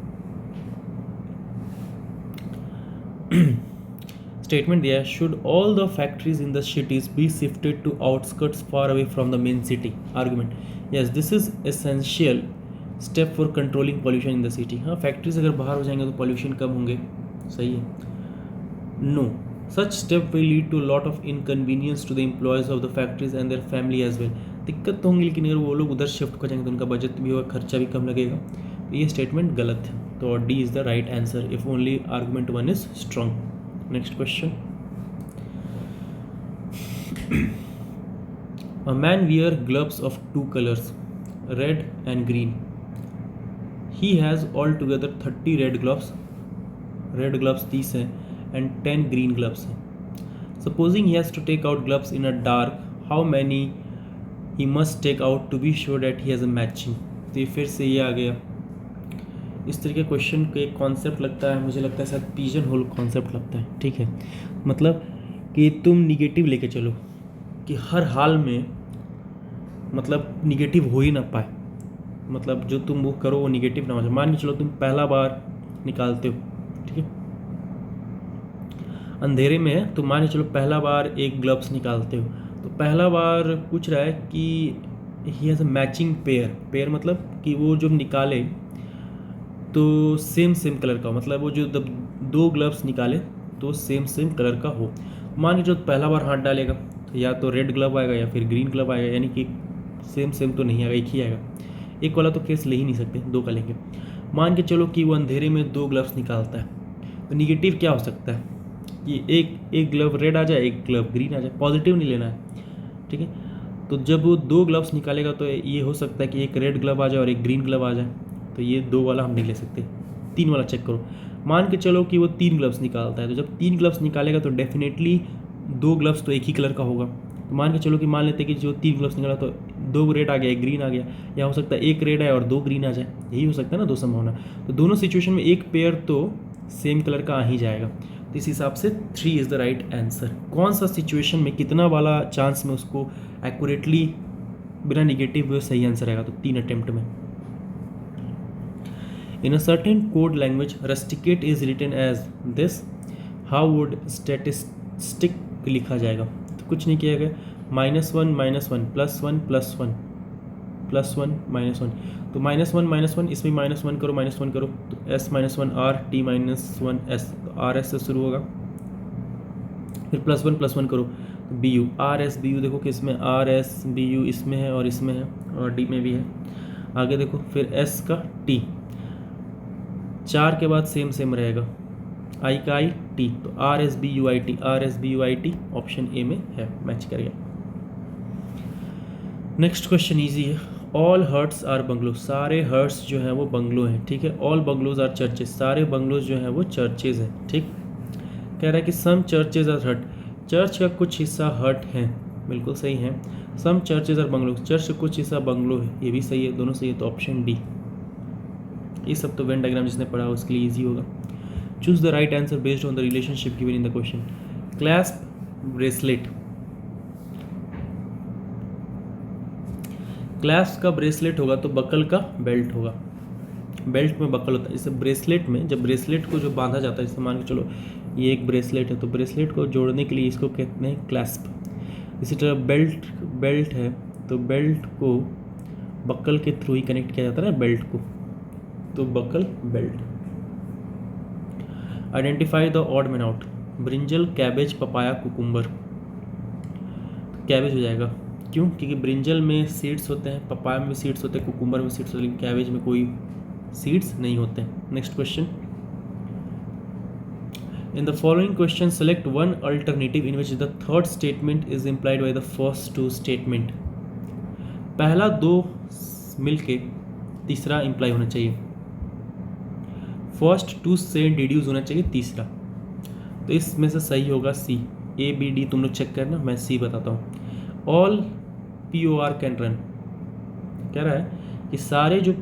S1: स्टेटमेंट दिया है, should all the factories in the cities be shifted to outskirts far away from the main city? Argument, yes this is essential step for controlling pollution in the city. हाँ, factories अगर बाहर हो जाएंगे तो pollution कम होंगे, सही है। No, such step will lead to lot of inconvenience to the employees of the factories and their family as well. दिक्कत तो होंगी, लेकिन अगर वो लोग उधर शिफ्ट हो जाएंगे तो उनका बजट भी होगा, खर्चा भी कम लगेगा, तो ये स्टेटमेंट गलत है, तो D is the right answer if only argument 1 is strong. Next question, a man wear gloves of 2 colors, red and green. He has altogether 30 red gloves 30 हैं and 10 green gloves हैं. Supposing he has to take out gloves in a dark, how many he must take out to be sure that he has a matching? तो ये फिर से ये आ गया, इस तरह के क्वेश्चन का एक कॉन्सेप्ट लगता है, मुझे लगता है शायद पिजन होल कॉन्सेप्ट लगता है, ठीक है। मतलब कि तुम निगेटिव लेके चलो कि हर हाल में मतलब निगेटिव हो ही ना पाए, मतलब जो तुम वो करो वो निगेटिव ना हो जाए। मान के चलो तुम पहला बार निकालते हो, ठीक है, अंधेरे में है, तो मान के चलो पहला बार एक ग्लव्स निकालते हो, तो पहला बार पूछ रहा है कि he has a matching pair मतलब कि वो जो निकाले तो सेम सेम कलर का हो, मतलब वो जो दो ग्लव्स निकाले तो सेम सेम कलर का हो। मान लीजिए पहला बार हाथ डालेगा तो या तो रेड ग्लव आएगा या फिर ग्रीन ग्लव आएगा, यानी कि सेम सेम तो नहीं आएगा, एक ही आएगा। एक वाला तो केस ले ही नहीं सकते, दो का लेंगे। मान के चलो कि वो अंधेरे में दो ग्लव्स निकालता है, तो निगेटिव क्या हो सकता है कि एक ग्लव रेड आ जाए, एक ग्लव ग्रीन आ जाए, पॉजिटिव नहीं लेना है, ठीक है। तो जब वो दो ग्लव्स निकालेगा तो ये हो सकता है कि एक रेड ग्लव आ जाए और एक ग्रीन ग्लव आ जाए, तो ये दो वाला हम नहीं ले सकते, तीन वाला चेक करो। मान के चलो कि वो तीन ग्लव्स निकालता है, तो जब तीन ग्लव्स निकालेगा तो डेफिनेटली दो ग्लव्स तो एक ही कलर का होगा। तो मान के चलो कि मान लेते हैं कि जो तीन ग्लव्स निकाला तो दो रेड आ गया, एक ग्रीन आ गया, या हो सकता है एक रेड है और दो ग्रीन आ जाए, यही हो सकता है ना, दो संभावना। तो दोनों सिचुएशन में एक पेयर तो सेम कलर का आ ही जाएगा, तो इस हिसाब से 3 इज़ द राइट आंसर। कौन सा सिचुएशन में कितना वाला चांस में उसको एक्यूरेटली बिना निगेटिव सही आंसर आएगा, तो 3 अटेम्प्ट में। In a certain code language rusticate is written as this, how would statistic लिखा जाएगा? तो कुछ नहीं किया गया, -1 -1 +1 +1 +1 -1, तो -1 इसमें -1 करो, -1 करो, तो s -1 r t -1 s, तो r s से शुरू होगा, फिर +1 करो तो B U, R S B U, देखो कि इसमें आर एस बी यू इसमें है और इसमें है और डी में भी है। आगे देखो फिर एस का टी, 4 के बाद सेम सेम रहेगा, आई का आई टी, तो R S B U I T, R S B U I T option A में है, मैच कर गया। नेक्स्ट क्वेश्चन इजी है। ऑल हर्ट्स आर बंगलो, सारे हर्ट्स जो हैं वो बंगलो हैं, ठीक है। ऑल बंगलोज आर चर्चेज, सारे बंगलोज जो हैं वो चर्चेज हैं, ठीक। कह रहा है कि सम चर्चेज आर हट, चर्च का कुछ हिस्सा हट है, बिल्कुल सही है। सम चर्चेज आर बंगलो, चर्च का कुछ हिस्सा बंगलो है, ये भी सही है, दोनों सही है, तो ऑप्शन डी। ये सब तो वेन डायग्राम जिसने पढ़ा उसके लिए ईजी होगा। Choose the right answer based on the relationship given in the question. Clasp bracelet, clasp का ब्रेसलेट होगा तो बकल का बेल्ट होगा, बेल्ट में बकल होता है। इसे ब्रेसलेट में जब ब्रेसलेट को जो बांधा जाता है, जैसे मान के चलो ये एक ब्रेसलेट है, तो ब्रेसलेट को जोड़ने के लिए इसको कहते हैं क्लैस्प। इसी तरह बेल्ट है, तो बेल्ट को बकल के थ्रू ही कनेक्ट किया जाता है ना बेल्ट को, तो buckle belt. Identify the odd man out, brinjal cabbage papaya cucumber, cabbage हो जाएगा, क्यों? क्योंकि ब्रिंजल में सीड्स होते हैं, पपाया में भी सीड्स होते हैं, कुकुम्बर में सीड्स होते हैं, लेकिन कैबेज में कोई सीड्स नहीं होते हैं। Next question, in the following question select one alternative in which the third statement is implied by the first two statement. पहला दो मिलके तीसरा इम्प्लाई होना चाहिए, फर्स्ट टू से डिड्यूस होना चाहिए तीसरा, तो इसमें से सही होगा सी। ए बी डी तुम लोग चेक करना, मैं सी बताता हूँ। All P O R can run, कह रहा है कि सारे जो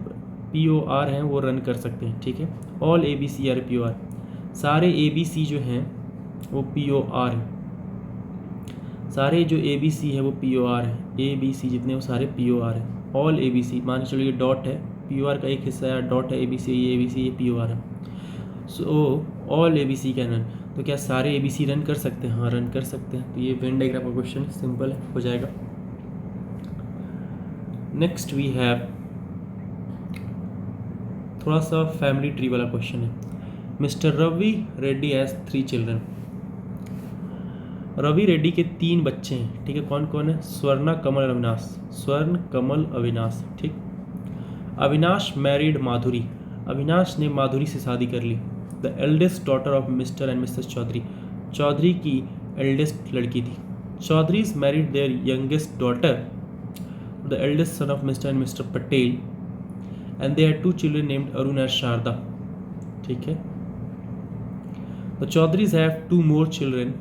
S1: पी ओ आर हैं वो रन कर सकते हैं, ठीक है। All A B C are P O R, सारे ए बी सी जो हैं वो पी ओ आर हैं, सारे जो ए बी सी है वो पी ओ आर है, ए बी सी जितने वो सारे पी ओ आर हैं। ऑल ए बी सी, मान के चलो ये डॉट है, पी ओ आर का एक हिस्सा है, डॉट है, ए बी सी ये पी ओ आर है। So all A B C can run, तो क्या सारे ए बी सी रन कर सकते हैं? हाँ रन कर सकते हैं, तो ये वेन डायग्राम का क्वेश्चन सिंपल है, हो जाएगा। नेक्स्ट वी हैव थोड़ा सा फैमिली ट्री वाला क्वेश्चन है। Mister Ravi Reddy has 3 children, Ravi Reddy के 3 बच्चे हैं, ठीक है। कौन कौन है? स्वर्ण कमल अविनाश, स्वर्ण कमल अविनाश, ठीक। अविनाश मैरिड माधुरी, अविनाश ने माधुरी से शादी कर ली। The eldest daughter of Mr and Mrs Chaudhary, Chaudhary की एल्डेस्ट लड़की थी। Chaudharys married their youngest daughter the eldest son of Mr and Mr Patel and they had 2 children named Arun and Sharda, ठीक है। The Chaudharys have 2 more children,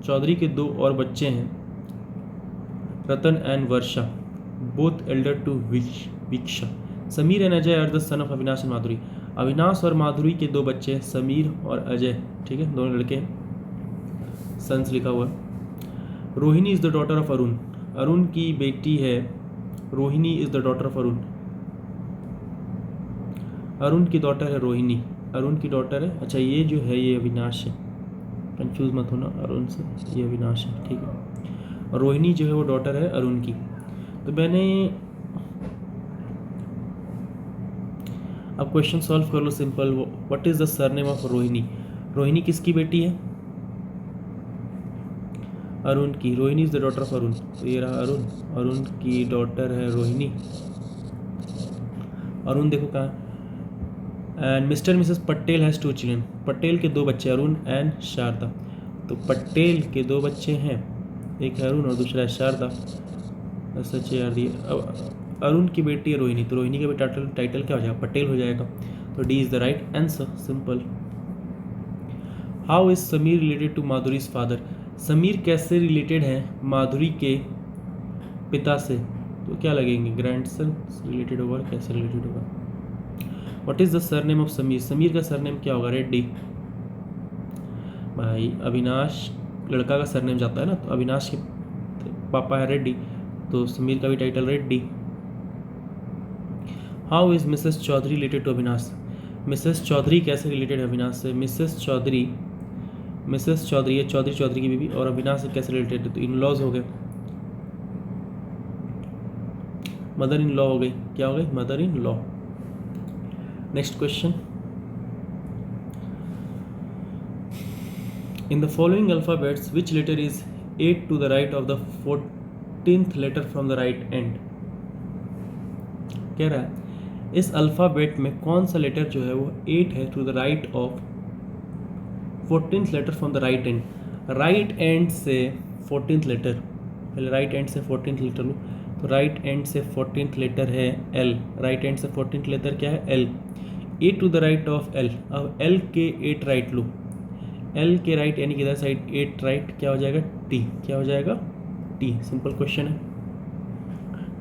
S1: Chaudhary के 2 और बच्चे हैं, Ratan and Varsha, both elder to Viksha. Sameer and Ajay are the son of Avinash and माधुरी, अविनाश और माधुरी के 2 बच्चे हैं, समीर और अजय, ठीक है, दोनों लड़के हैं, सन्स लिखा हुआ है। Rohini is the daughter of Arun, Arun की बेटी है Rohini is the daughter of Arun. Arun की डॉटर है रोहिणी, अरुण की डॉटर है, अच्छा ये जो है ये अविनाश है, कंफ्यूज मत होना अरुण से, ये अविनाश है, ठीक है। और रोहिणी जो है वो डॉटर है अरुण की। तो मैंने अब क्वेश्चन सॉल्व कर लो simple. What is the surname of Rohini? Rohini किसकी बेटी है? अरुण की। Rohini is the daughter of Arun, तो ये रहा अरुण, अरुण की डॉटर है रोहिणी। अरुण देखो कहाँ। And mister Mrs Patel has 2 children, Patel के 2 बच्चे अरुण एंड शारदा। तो पटेल के 2 बच्चे हैं, एक है अरुण और दूसरा है शारदा। सच यार दी। अब अरुण की बेटी है रोहिणी, तो रोहिणी का भी टाइटल क्या हो जाएगा? पटेल हो जाएगा। तो D is the right answer, simple. How is Sameer related to Madhuri's father? Sameer कैसे रिलेटेड है माधुरी के पिता से? तो क्या लगेंगे? ग्रैंडसन रिलेटेड होगा, कैसे रिलेटेड होगा? What is the surname of Sameer? Sameer का सरनेम क्या होगा? रेड्डी। भाई अविनाश लड़का का सरनेम जाता है ना, तो अविनाश के पापा है रेड्डी, तो समीर का भी title Reddy. How is Mrs Chaudhary related to Avinash? Mrs Chaudhary कैसे रिलेटेड है अविनाश से? मिसेस चौधरी है चौधरी की बीवी, और अविनाश से कैसे रिलेटेड है? तो इन लॉज हो गए, मदर इन लॉ हो गई। क्या हो गई? Mother in law. Next question. In the following alphabets which letter is 8 to the right of the 14th letter from the right end? कह रहा है इस अल्फ़ाबेट में कौन सा लेटर जो है वो 8 है to the right of 14th letter from the right end. Right end से 14th लेटर, पहले राइट एंड से 14th लेटर लो, तो राइट एंड से 14th लेटर है एल। राइट एंड से 14th लेटर क्या है? L. 8 to the right of L. अब एल के 8 राइट लो, एल के राइट यानी कि इधर साइड 8 राइट क्या हो जाएगा? टी। क्या हो जाएगा? टी। सिंपल क्वेश्चन है,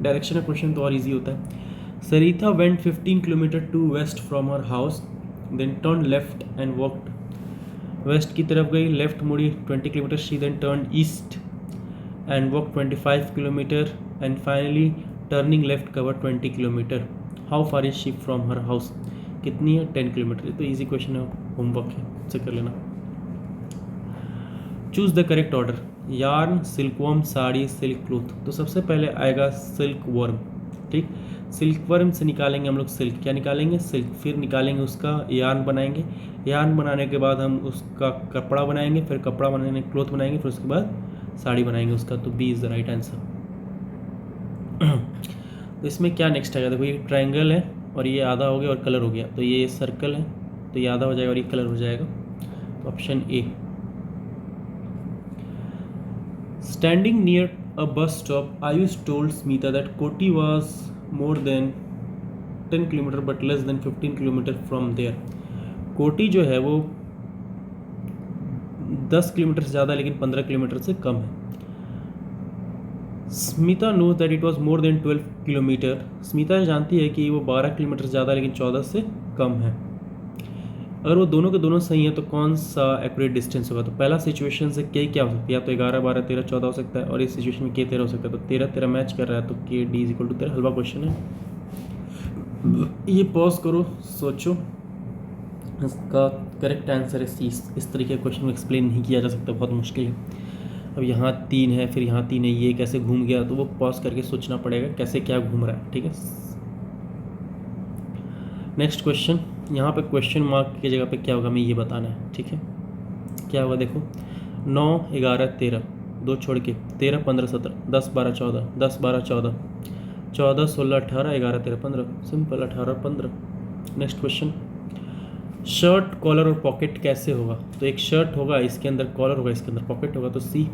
S1: डायरेक्शन है क्वेश्चन तो और इजी होता है। Saritha went 15 km to west from her house, then turned left and walked. West की तरफ गई, लेफ्ट मुड़ी 20 kilometre, she then turned east and walked 25 kilometre and finally turning left covered 20 kilometre. How far is she from her house? कितनी है? 10 kilometre. ये तो easy question है, homework है, इससे कर लेना। Choose the correct order. Yarn, silkworm, sari, silk cloth. तो सबसे पहले आएगा सिल्क वर्म, ठीक। सिल्क वर्म से निकालेंगे हम लोग सिल्क, क्या निकालेंगे? सिल्क। फिर निकालेंगे उसका यार्न बनाएंगे, यार्न बनाने के बाद हम उसका कपड़ा बनाएंगे, फिर कपड़ा बनाने क्लोथ बनाएंगे, फिर उसके बाद साड़ी बनाएंगे उसका। तो B is the right answer. तो इसमें क्या नेक्स्ट आएगा? देखो ये ट्रायंगल है और ये आधा हो गया और कलर हो गया, तो ये सर्कल है तो ये आधा हो जाएगा और ये कलर हो जाएगा, तो option A. Standing near a bus stop Ayush told Smita that Koti was more than 10 kilometre but less than 15 kilometre from there. Koti जो है वो 10 किलोमीटर से ज़्यादा लेकिन 15 किलोमीटर से कम है। Smita knows that it was more than 12 kilometre. Smita जानती है कि वो 12 किलोमीटर से ज़्यादा लेकिन 14 से कम है। अगर वो दोनों के दोनों सही है तो कौन सा एक्यूरेट डिस्टेंस होगा? तो पहला सिचुएशन से के क्या हो सकता है? या तो 11, 12, 13, 14 हो सकता है, और इस सिचुएशन में के 13 हो सकता है, तो 13, 13 मैच कर रहा है, तो K D is equal to 13। हलवा क्वेश्चन है, ये पॉज करो, सोचो, इसका करेक्ट आंसर है सी। इस तरीके के क्वेश्चन को एक्सप्लेन नहीं किया जा सकता, बहुत मुश्किल है। अब यहाँ 3 है, फिर यहाँ 3 है, ये कैसे घूम गया? तो वो पॉज करके सोचना पड़ेगा कैसे क्या घूम रहा है, ठीक है। नेक्स्ट क्वेश्चन, यहाँ पे क्वेश्चन मार्क की जगह पे क्या होगा हमें ये बताना है, ठीक है। क्या होगा? देखो 9, 11, 13, 2 छोड़ के 13, 15, 17, 10, 12, 14, 10, 12, 14, 14, 16, 18, 11, 13, 15। सिंपल, 18, 15। नेक्स्ट क्वेश्चन, शर्ट, कॉलर और पॉकेट कैसे होगा? तो एक शर्ट होगा, इसके अंदर कॉलर होगा, इसके अंदर पॉकेट होगा, तो C.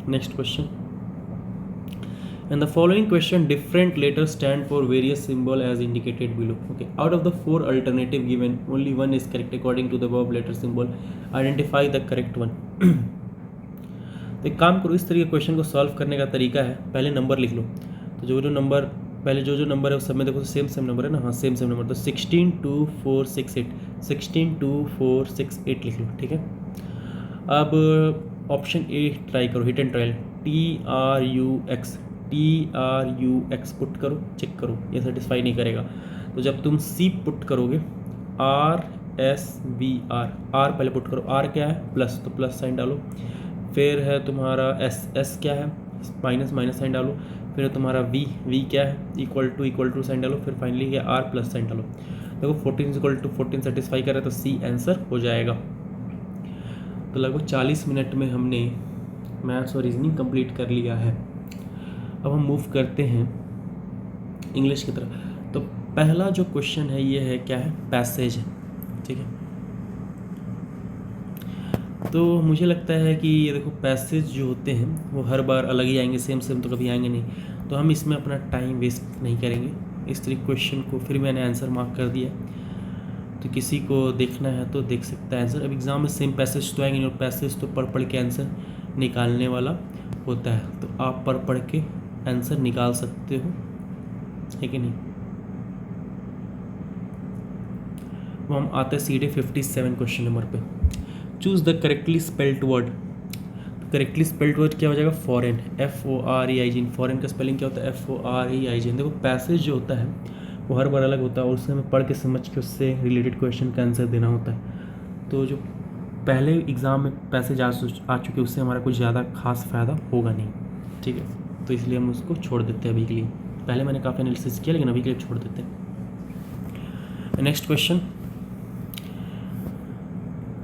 S1: Next question, in the following question different letters stand for various symbol as indicated below. Okay, out of the 4 alternative given only one is correct according to the above letter symbol. Identify the correct one. तो एक काम करो, इस तरीके question को solve करने का तरीका है, पहले नंबर लिख लो। तो जो नंबर पहले जो नंबर है उस सब में देखो सेम नंबर है ना, हाँ सेम नंबर, तो 16, 2, 4, 6, 8, 16, 2, 4, 6, 8 लिख लो, ठीक है। अब ऑप्शन ए ट्राई करो, hit and trial, TRUX put करो, चेक करो, ये सेटिस्फाई नहीं करेगा। तो जब तुम सी पुट करोगे RSVR, आर पहले पुट करो, आर क्या है प्लस, तो प्लस साइन डालो, फिर है तुम्हारा एस क्या है माइनस, माइनस साइन डालो, फिर है तुम्हारा वी क्या है इक्वल टू साइन डालो, फिर फाइनली है आर प्लस साइन डालो। देखो 14 इक्वल टू 14 सेटिस्फाई कर रहा है तो सी आंसर हो जाएगा। तो लगभग 40 मिनट में हमने मैथ्स और रीजनिंग कंप्लीट कर लिया है। अब हम मूव करते हैं इंग्लिश की तरफ। तो पहला जो क्वेश्चन है ये है क्या है, पैसेज है, ठीक है। तो मुझे लगता है कि ये देखो पैसेज जो होते हैं वो हर बार अलग ही आएंगे, सेम सेम तो कभी आएंगे नहीं, तो हम इसमें अपना टाइम वेस्ट नहीं करेंगे। इस तरीके क्वेश्चन को फिर मैंने आंसर मार्क कर दिया, तो किसी को देखना है तो देख सकता है आंसर। अब एग्ज़ाम में सेम पैसेज तो आएंगे नहीं, और पैसेज तो पढ़ के आंसर निकालने वाला होता है, तो आप पढ़ के आंसर निकाल सकते हो, है कि नहीं। वो हम आते हैं सीधे 57 क्वेश्चन नंबर पे। Choose the correctly spelled word. Correctly spelled word क्या हो जाएगा, फॉरेन, FOREIGN। फॉरेन का स्पेलिंग क्या होता है, FOREIGN। देखो पैसेज जो होता है वो हर बार अलग होता है, और उससे हमें पढ़ के समझ के उससे रिलेटेड क्वेश्चन का आंसर देना होता है। तो जो पहले एग्ज़ाम में पैसेज आ चुके उससे हमारा कुछ ज़्यादा खास फ़ायदा होगा नहीं, ठीक है। तो इसलिए हम उसको छोड़ देते हैं अभी के लिए। पहले मैंने काफ़ी एनालिसिस किया, लेकिन अभी के लिए छोड़ देते हैं। नेक्स्ट क्वेश्चन,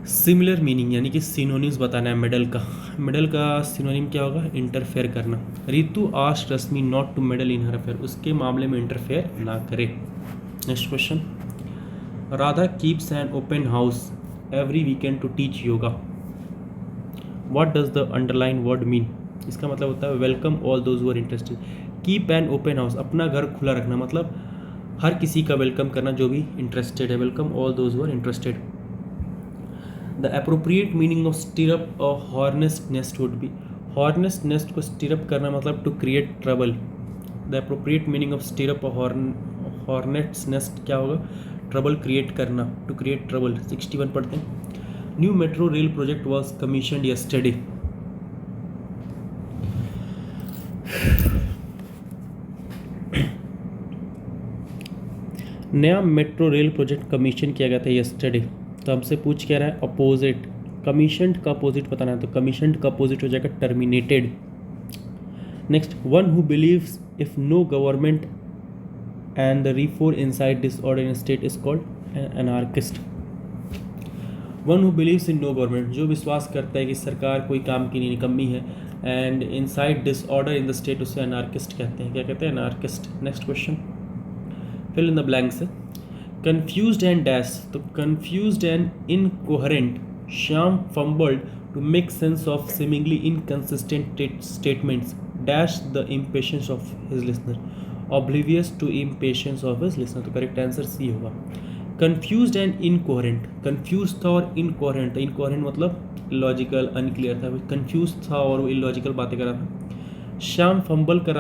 S1: सिमिलर मीनिंग यानी कि सिनोनिम्स बताना है मेडल का। मेडल का सिनोनिम क्या होगा, इंटरफेयर करना। Ritu asked Rashmi not to meddle in her affair, उसके मामले में इंटरफेयर ना करे। Next question, Radha keeps an open house every weekend to teach yoga. What does the underline word mean. इसका मतलब होता है welcome all those who are interested. Keep an open house, अपना घर खुला रखना, मतलब हर किसी का वेलकम करना जो भी इंटरेस्टेड है। Welcome all those who are interested. The appropriate meaning of stir up और hornet's nest would be. Hornet's nest को स्टिरअप करना मतलब to create trouble. The appropriate meaning of stir up और हॉर्नेट्स नेस्ट क्या होगा, ट्रबल क्रिएट करना, to create trouble. 61 पढ़ते हैं। New metro rail project was commissioned yesterday. नया मेट्रो रेल प्रोजेक्ट कमीशन किया गया था यस्टरडे। तो हमसे पूछ क्या रहा है, अपोजिट। कमीशनड का अपोजिट बताना है, तो कमीशनड का अपोजिट हो जाएगा terminated. Next, one who believes if no government and the reform inside disorder in state is called anarchist. One who believes in no government, जो विश्वास करता है कि सरकार कोई काम की नहीं, निकम्मी है, and inside disorder in the state, उसे एनार्किस्ट कहते हैं। क्या कहते हैं, anarchist. Next question, fill in the blanks है। कन्फ्यूज्ड एंड डैश, तो confused and incoherent, Shyam fumbled to make sense of seemingly inconsistent statements, dash the impatience of his listener, oblivious to impatience of his listener। तो correct answer C होगा। Confused and incoherent, confuse था और incoherent था। Incoherent मतलब logical unclear था, confuse था और वो इलॉजिकल बातें कर रहा था। श्याम फंबल कर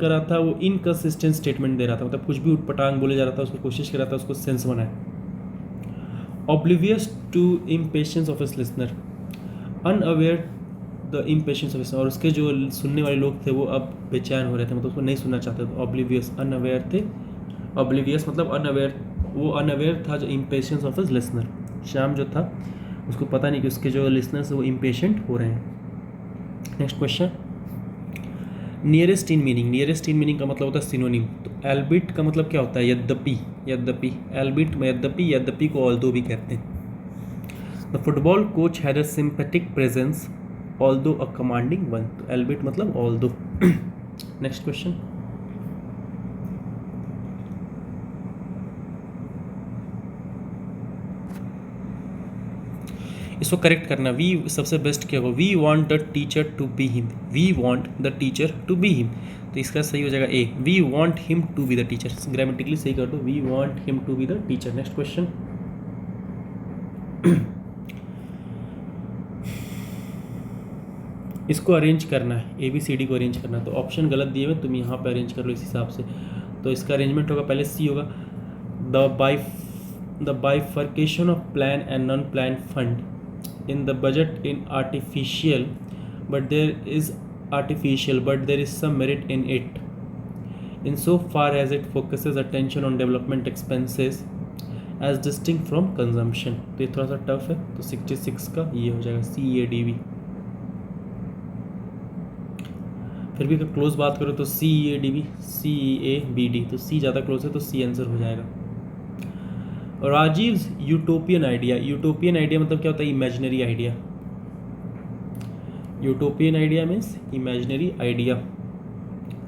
S1: रहा था, वो इनकन्सिस्टेंट स्टेटमेंट दे रहा था, मतलब कुछ भी उटपटांग बोले जा रहा था, उसको कोशिश कर रहा था उसको सेंस बनाए। Oblivious to impatience of his listener, unaware the impatience of his, और उसके जो सुनने वाले लोग थे वो अब बेचैन हो रहे थे, मतलब उसको नहीं सुनना चाहते थे। ऑब्लिवियस, अनअवेयर थे। ऑब्लिवियस मतलब अनअवेयर, वो अनअवेयर था जो impatience of his listener. Shyam जो था उसको पता नहीं कि उसके जो लिसनर्स वो इम्पेशेंट हो रहे हैं। Next question, nearest in meaning. Nearest in meaning का मतलब होता है सिनोनिम। तो एल्बिट का मतलब क्या होता है, यद्यपि। यद्यपि, एल्बिट में यद्यपि, यद्यपि को ऑल्दो भी कहते हैं। The football coach had a sympathetic presence although a commanding one. तो एल्बिट मतलब ऑल्दो। नेक्स्ट क्वेश्चन, इसको करेक्ट करना। वी सबसे बेस्ट क्या होगा, we want the teacher to be him. We want the teacher to be him, तो इसका सही हो जाएगा A, we want him to be the teacher. Grammatically सही कर दो, we want him to be the teacher. Next question, इसको arrange करना है, ABCD को अरेंज करना है, तो ऑप्शन गलत दिए हुए, तुम यहाँ पे अरेंज कर लो इस हिसाब से। तो इसका अरेंजमेंट होगा, पहले सी होगा, the bifurcation of plan and non plan fund in the budget in artificial but there is some merit in it. In so far as it focuses attention on development expenses as distinct from consumption. तो ये थोड़ा सा tough है, तो 66 का ये हो जाएगा CADB। फिर भी अगर क्लोज बात करो तो CEADB, CEABD, तो C ज़्यादा क्लोज है तो C आंसर हो जाएगा। राजीव्स यूटोपियन आइडिया, यूटोपियन आइडिया मतलब क्या होता है? Imaginary idea. Utopian idea means imaginary idea.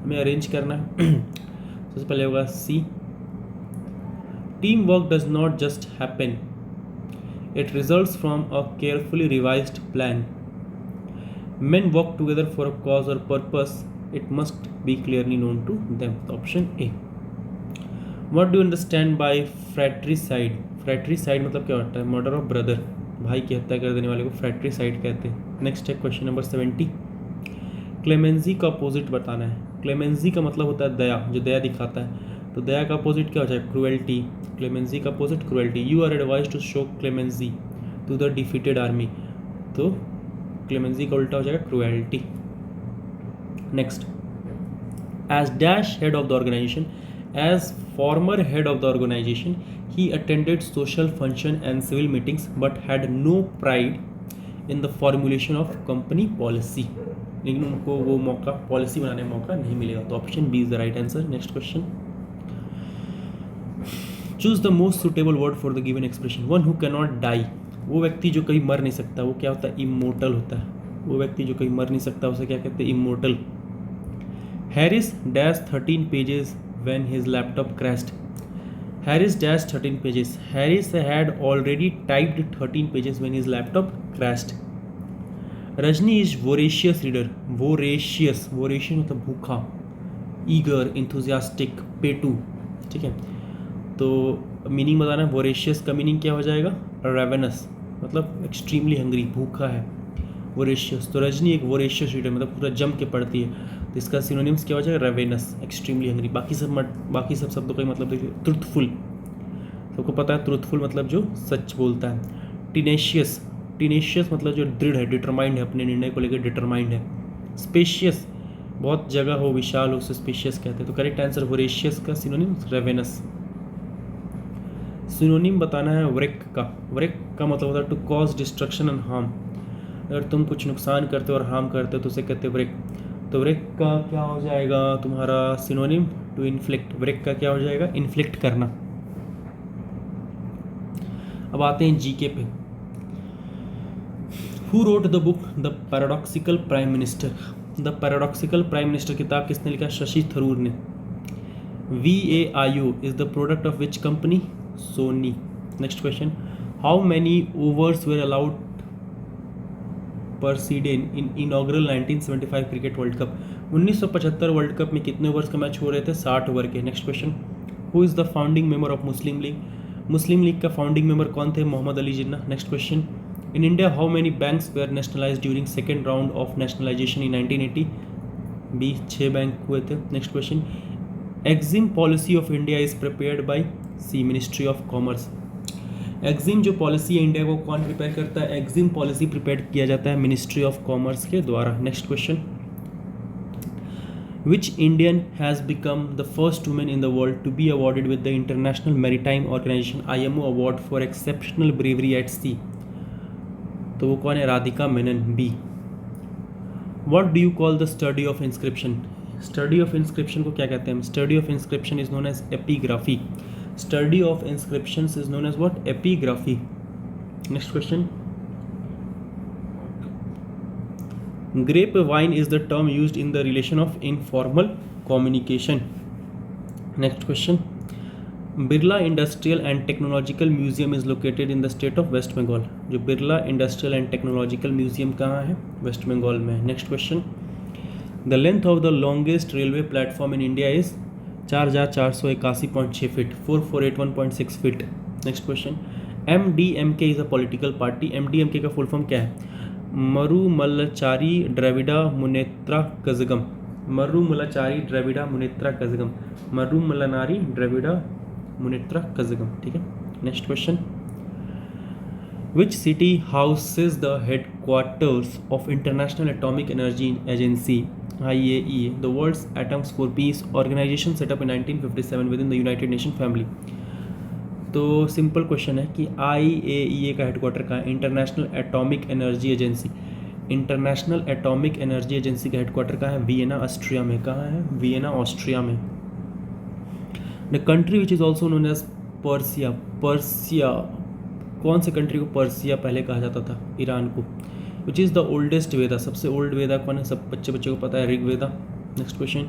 S1: हमें अरेंज करना है। सबसे पहले होगा C, team work does not just happen, it results from a carefully revised plan. Men work together for a cause or purpose, it must be clearly known to them. Option A. What do you understand by fratricide? Fratricide मतलब क्या होता है? Murder of brother, भाई की हत्या कर देने वाले को फ्रैट्रिसाइड कहते हैं। नेक्स्ट है क्वेश्चन नंबर 70। क्लेमेंसी का अपोजिट बताना है। क्लेमेंसी का मतलब होता है दया, जो दया दिखाता है। तो दया का अपोजिट क्या हो जाए? क्रुएल्टी। क्लेमेंसी का opposite cruelty. You are advise to show clemency to the defeated army, तो क्लेमेंसी का उल्टा हो जाएगा cruelty. Next, as dash head of the organisation, as former head of the organisation he attended social function and civil meetings but had no pride in the formulation of company policy. लेकिन उनको वो मौका, policy बनाने का मौका नहीं मिलेगा। तो option B is the right answer. Next question, choose the most suitable word for the given expression. One who can not die, वो व्यक्ति जो कभी मर नहीं सकता, वो क्या होता है? इमोर्टल होता है। वो व्यक्ति जो कभी मर नहीं सकता उसे क्या कहते हैं? Immortal. Harris dash 13 pages when his laptop crashed. Harris dash 13 pages, Harris had already typed 13 pages when his laptop crashed. Rajni is voracious reader, voracious, voracious मतलब भूखा, ईगर, इंथुजियास्टिक, पेटू, ठीक है। तो मीनिंग बताना है। वोरेशियस का मीनिंग क्या हो जाएगा? रेवेनस, मतलब एक्सट्रीमली हंग्री, भूखा है, वोरेशियस। तो रजनी एक वोरेशियस रीडर, मतलब पूरा जम के पढ़ती है, तो इसका सिनोनिम्स क्या हो जाएगा? Ravenous, extremely hungry. बाकी सब शब्दों का मतलब देखिए, ट्रुथफुल, सबको पता है ट्रुथफुल मतलब जो सच बोलता है। टिनेशियस, टिनेशियस मतलब जो दृढ़ है, डिटरमाइंड है, अपने निर्णय को लेकर डिटरमाइंड है। स्पेशियस, बहुत जगह हो, विशाल हो, उसे स्पेशियस कहते हैं। तो करेक्ट आंसर वोरेशियस का सिनोनिम रेवेनस। सिनोनिम बताना है व्रेक का। व्रेक का मतलब होता है to cause destruction and harm. अगर तुम कुछ नुकसान करते हो और हार्म करते हो तो उसे कहते हैं व्रेक। तो व्रेक का क्या हो जाएगा तुम्हारा सिनोनिम? To inflict. व्रेक का क्या हो जाएगा? इन्फ्लिक्ट करना। अब आते हैं जीके पे। Who wrote the book the paradoxical prime minister? The paradoxical prime minister किताब किसने लिखा? शशि थरूर ने। VAIO is the product of which company? Sony. Next question, how many overs were allowed per side in inaugural 1975 cricket world cup? 1975 world cup में कितने overs का match हो रहे थे? 60 ओवर के। Next question, who is the founding member of Muslim League? Muslim League का founding member कौन थे? Mohammad Ali Jinnah. Next question, in India how many banks were nationalise during second round of nationalisation in 1980? B 6 bank हुए थे। Next question, EXIM policy of India is prepared by C ministry of commerce. EXIM जो policy है India को कौन prepare करता है? EXIM policy prepare किया जाता है मिनिस्ट्री ऑफ कॉमर्स के द्वारा। Next question, which Indian has become the first women in the world to be awarded with the international maritime organisation IMO award for exceptional bravery at sea? तो वो कौन है? Radhika Menon. B. What do you call the study of inscription? Study of inscription को क्या कहते हैं? Study of inscription is known as epigraphy. Study of inscriptions is known as what? Epigraphy. Next question. Grapevine is the term used in the relation of informal communication. Next question. Birla Industrial and Technological Museum is located in the state of West Bengal. जो Birla industrial and technological museum कहाँ है? Waste Bengal में। Next question, the length of the longest railway platform in India is 4481.6 feet, 4481.6 feet. Next question, MDMK is a political party. MDMK का full form क्या है? मरुमल्लचारी द्रविड़ा मुनेत्रा कज़गम। मरुमल्लचारी द्रविड़ा मुनेत्रा कज़गम, मरुमल्लनारी द्रविड़ा मुनेत्रा कज़गम, ठीक है। Next question, Which city houses the headquarters of International Atomic Energy Agency (IAEA), the world's Atoms for Peace organization set up in 1957 within the United Nations family? तो simple question है कि IAEA का headquarter कहाँ है? International atomic energy agency. International atomic energy agency का headquarter कहाँ है? Vienna, Austria में। कहाँ है? वियना, ऑस्ट्रिया में। The country which is also known as Persia. Persia, कौन से कंट्री को पर्सिया पहले कहा जाता था? ईरान को। विच इज़ द ओल्डेस्ट वेदा, सबसे ओल्ड वेदा कौन है? सब बच्चे को पता है, Rigveda. Next question,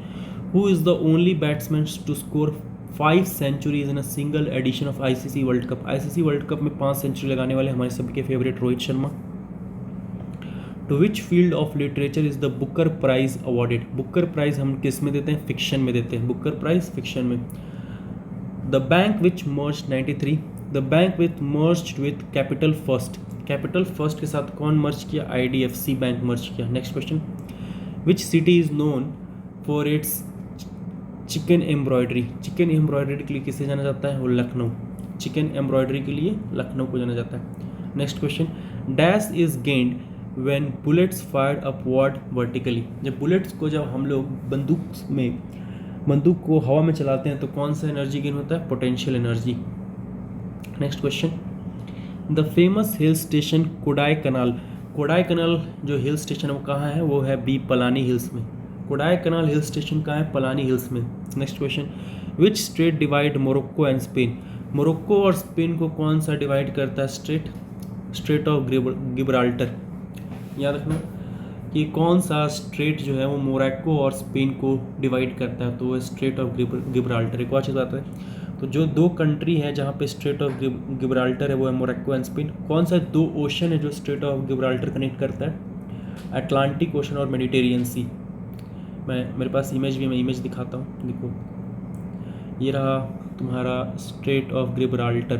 S1: who is the only batsman to score 5 centuries in a single edition of ICC world cup? ICC world cup में 5 सेंचुरी लगाने वाले हमारे सबके favourite Rohit Sharma. To which field of literature is the Booker prize awarded? Booker prize हम किस में देते हैं? फिक्शन में देते हैं। बुकर प्राइज फिक्शन में। The bank which merged 93, the bank which merged with capital first. Capital first के साथ कौन मर्ज किया? IDFC बैंक मर्ज किया। Next question, which city is known for its chicken embroidery? Chicken embroidery के लिए किसे जाना जाता है? वो लखनऊ। चिकन एम्ब्रॉयडरी के लिए लखनऊ को जाना जाता है। Next question, dash is gained when bullets fired upward vertically? जब बुलेट्स को जब हम लोग बंदूक को हवा में चलाते हैं तो कौन सा एनर्जी गेन होता है? Potential energy. Next question, the famous hill station Kodaikanal. Kodaikanal जो हिल स्टेशन है वो कहाँ है? वो है बी, पलानी हिल्स में। कोडाई कनाल हिल स्टेशन कहाँ है? पलानी हिल्स में। Next question, which straight divide Morocco and Spain? Morocco और स्पेन को कौन सा डिवाइड करता है स्ट्रेट? Straight of Gibraltar. याद रखना कि कौन सा स्ट्रेट जो है वो मोरक्को और स्पेन को डिवाइड करता है, तो वो स्ट्रेट ऑफ गिब्राल्टर। एक और चीज़ आता है, तो जो 2 कंट्री है जहाँ पे स्ट्रेट ऑफ गिब्राल्टर है वो है मोरक्को एंड स्पेन। कौन सा 2 ओशन है जो स्ट्रेट ऑफ गिब्राल्टर कनेक्ट करता है? अटलांटिक ओशन और मेडिटेरियन सी। मेरे पास इमेज भी है, मैं इमेज दिखाता हूँ। देखो, ये रहा तुम्हारा स्ट्रेट ऑफ गिब्राल्टर।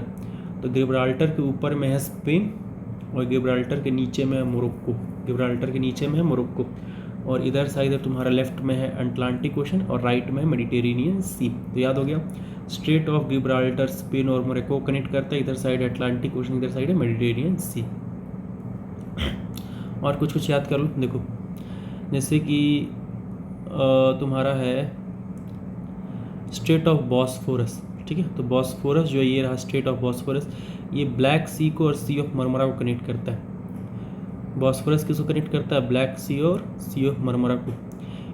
S1: तो गिब्राल्टर के ऊपर में है स्पेन और गिब्राल्टर के नीचे में है मोरक्को। गिब्राल्टर के नीचे में है मोरक्को और इधर साइड है तुम्हारा लेफ्ट में है अटलांटिक ओशन और राइट में है मेडिटेरेनियन सी। तो याद हो गया, स्ट्रेट ऑफ गिब्राल्टर स्पेन और मोरक्को कनेक्ट करता है। इधर साइड है अटलांटिक ओशन, इधर साइड है मेडिटेरेनियन सी। और कुछ याद कर लो। देखो, जैसे कि तुम्हारा है स्ट्रेट ऑफ बॉस्फोरस, ठीक है? तो बॉस्फोरस जो है ये रहा स्ट्रेट ऑफ बॉस्फोरस, ये ब्लैक सी को और सी ऑफ मरमरा को कनेक्ट करता है। बॉस्फोरस किसको कनेक्ट करता है? ब्लैक सी और सी ऑफ मरमरा को।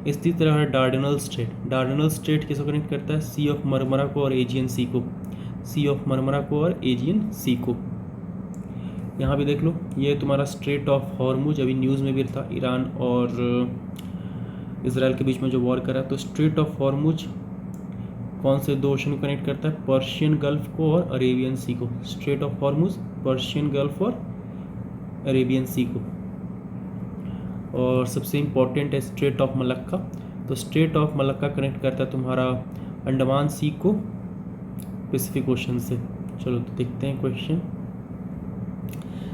S1: इसी तरह है डार्डेनल स्ट्रेट। डार्डेनल स्ट्रेट किसको कनेक्ट करता है? सी ऑफ मरमरा को और एजियन सी को। सी ऑफ मरमरा को और एजियन सी को। यहाँ भी देख लो, ये तुम्हारा स्ट्रेट ऑफ हॉर्मुज अभी न्यूज़ में भी था, ईरान और इसराइल के बीच में जो वॉर करा। तो स्ट्रेट ऑफ हॉर्मुज कौन से 2 ओशन को कनेक्ट करता है? पर्शियन गल्फ को और अरेबियन सी को। Straight of Hormuz, Persian gulf और अरेबियन सी को। और सबसे इम्पॉर्टेंट है स्ट्रेट ऑफ मलक्का। तो स्ट्रेट ऑफ मलक्का कनेक्ट करता है तुम्हारा अंडमान सी को पैसिफिक ओशन से। चलो तो देखते हैं क्वेश्चन।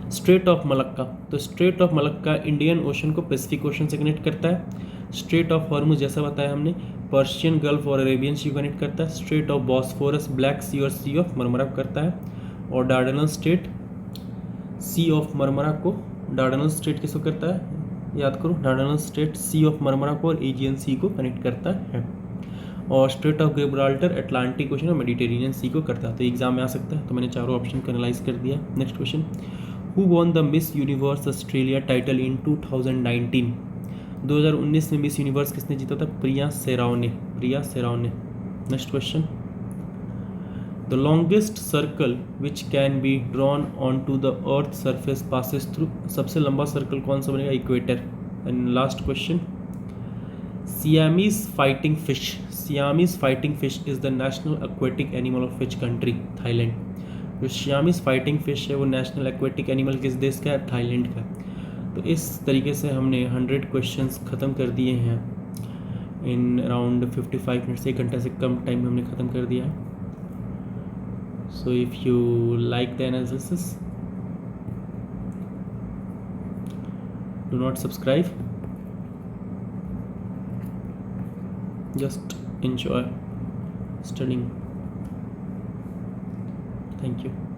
S1: स्ट्रेट ऑफ मलक्का, तो strait of Malacca Indian ocean को पैसिफिक ओशन से कनेक्ट करता है। स्ट्रेट ऑफ हॉर्मुज जैसा बताया हमने, पर्शियन गल्फ और अरेबियन सी को कनेक्ट करता है। Strait of Bosphorus black sea और सी ऑफ मरमरा को करता है। और Dardanelle strait sea of Marmara को, डार्डेनल स्ट्रेट किसको करता है? याद करो, Dardanelle strait sea of Marmara को और एजियन सी को कनेक्ट करता है। और straight of Gibraltar Atlantic ocean और मेडिटेरेनियन सी को करता है। तो एग्जाम में आ सकता है, तो मैंने चारों ऑप्शन को एनालाइज कर दिया। Next question, who won the miss universe Australia title in 2019? 2019 में मिस यूनिवर्स किसने जीता था? प्रिया सेराव ने। प्रिया सेराव ने। Next question, the longest circle which can be drawn on to the earth surface passes through? सबसे लंबा सर्कल कौन सा बनेगा? Equator. And last question, Siamese fighting fish. Siamese fighting fish is the national aquatic animal of which country? Thailand. जो Siamese fighting fish है वो national aquatic animal किस देश का है? थाईलैंड का। तो इस तरीके से हमने 100 क्वेश्चंस ख़त्म कर दिए हैं इन अराउंड 55 मिनट्स। 1 घंटे से कम टाइम में हमने ख़त्म कर दिया है। So if you like the analysis, do not subscribe, just enjoy studying. Thank you.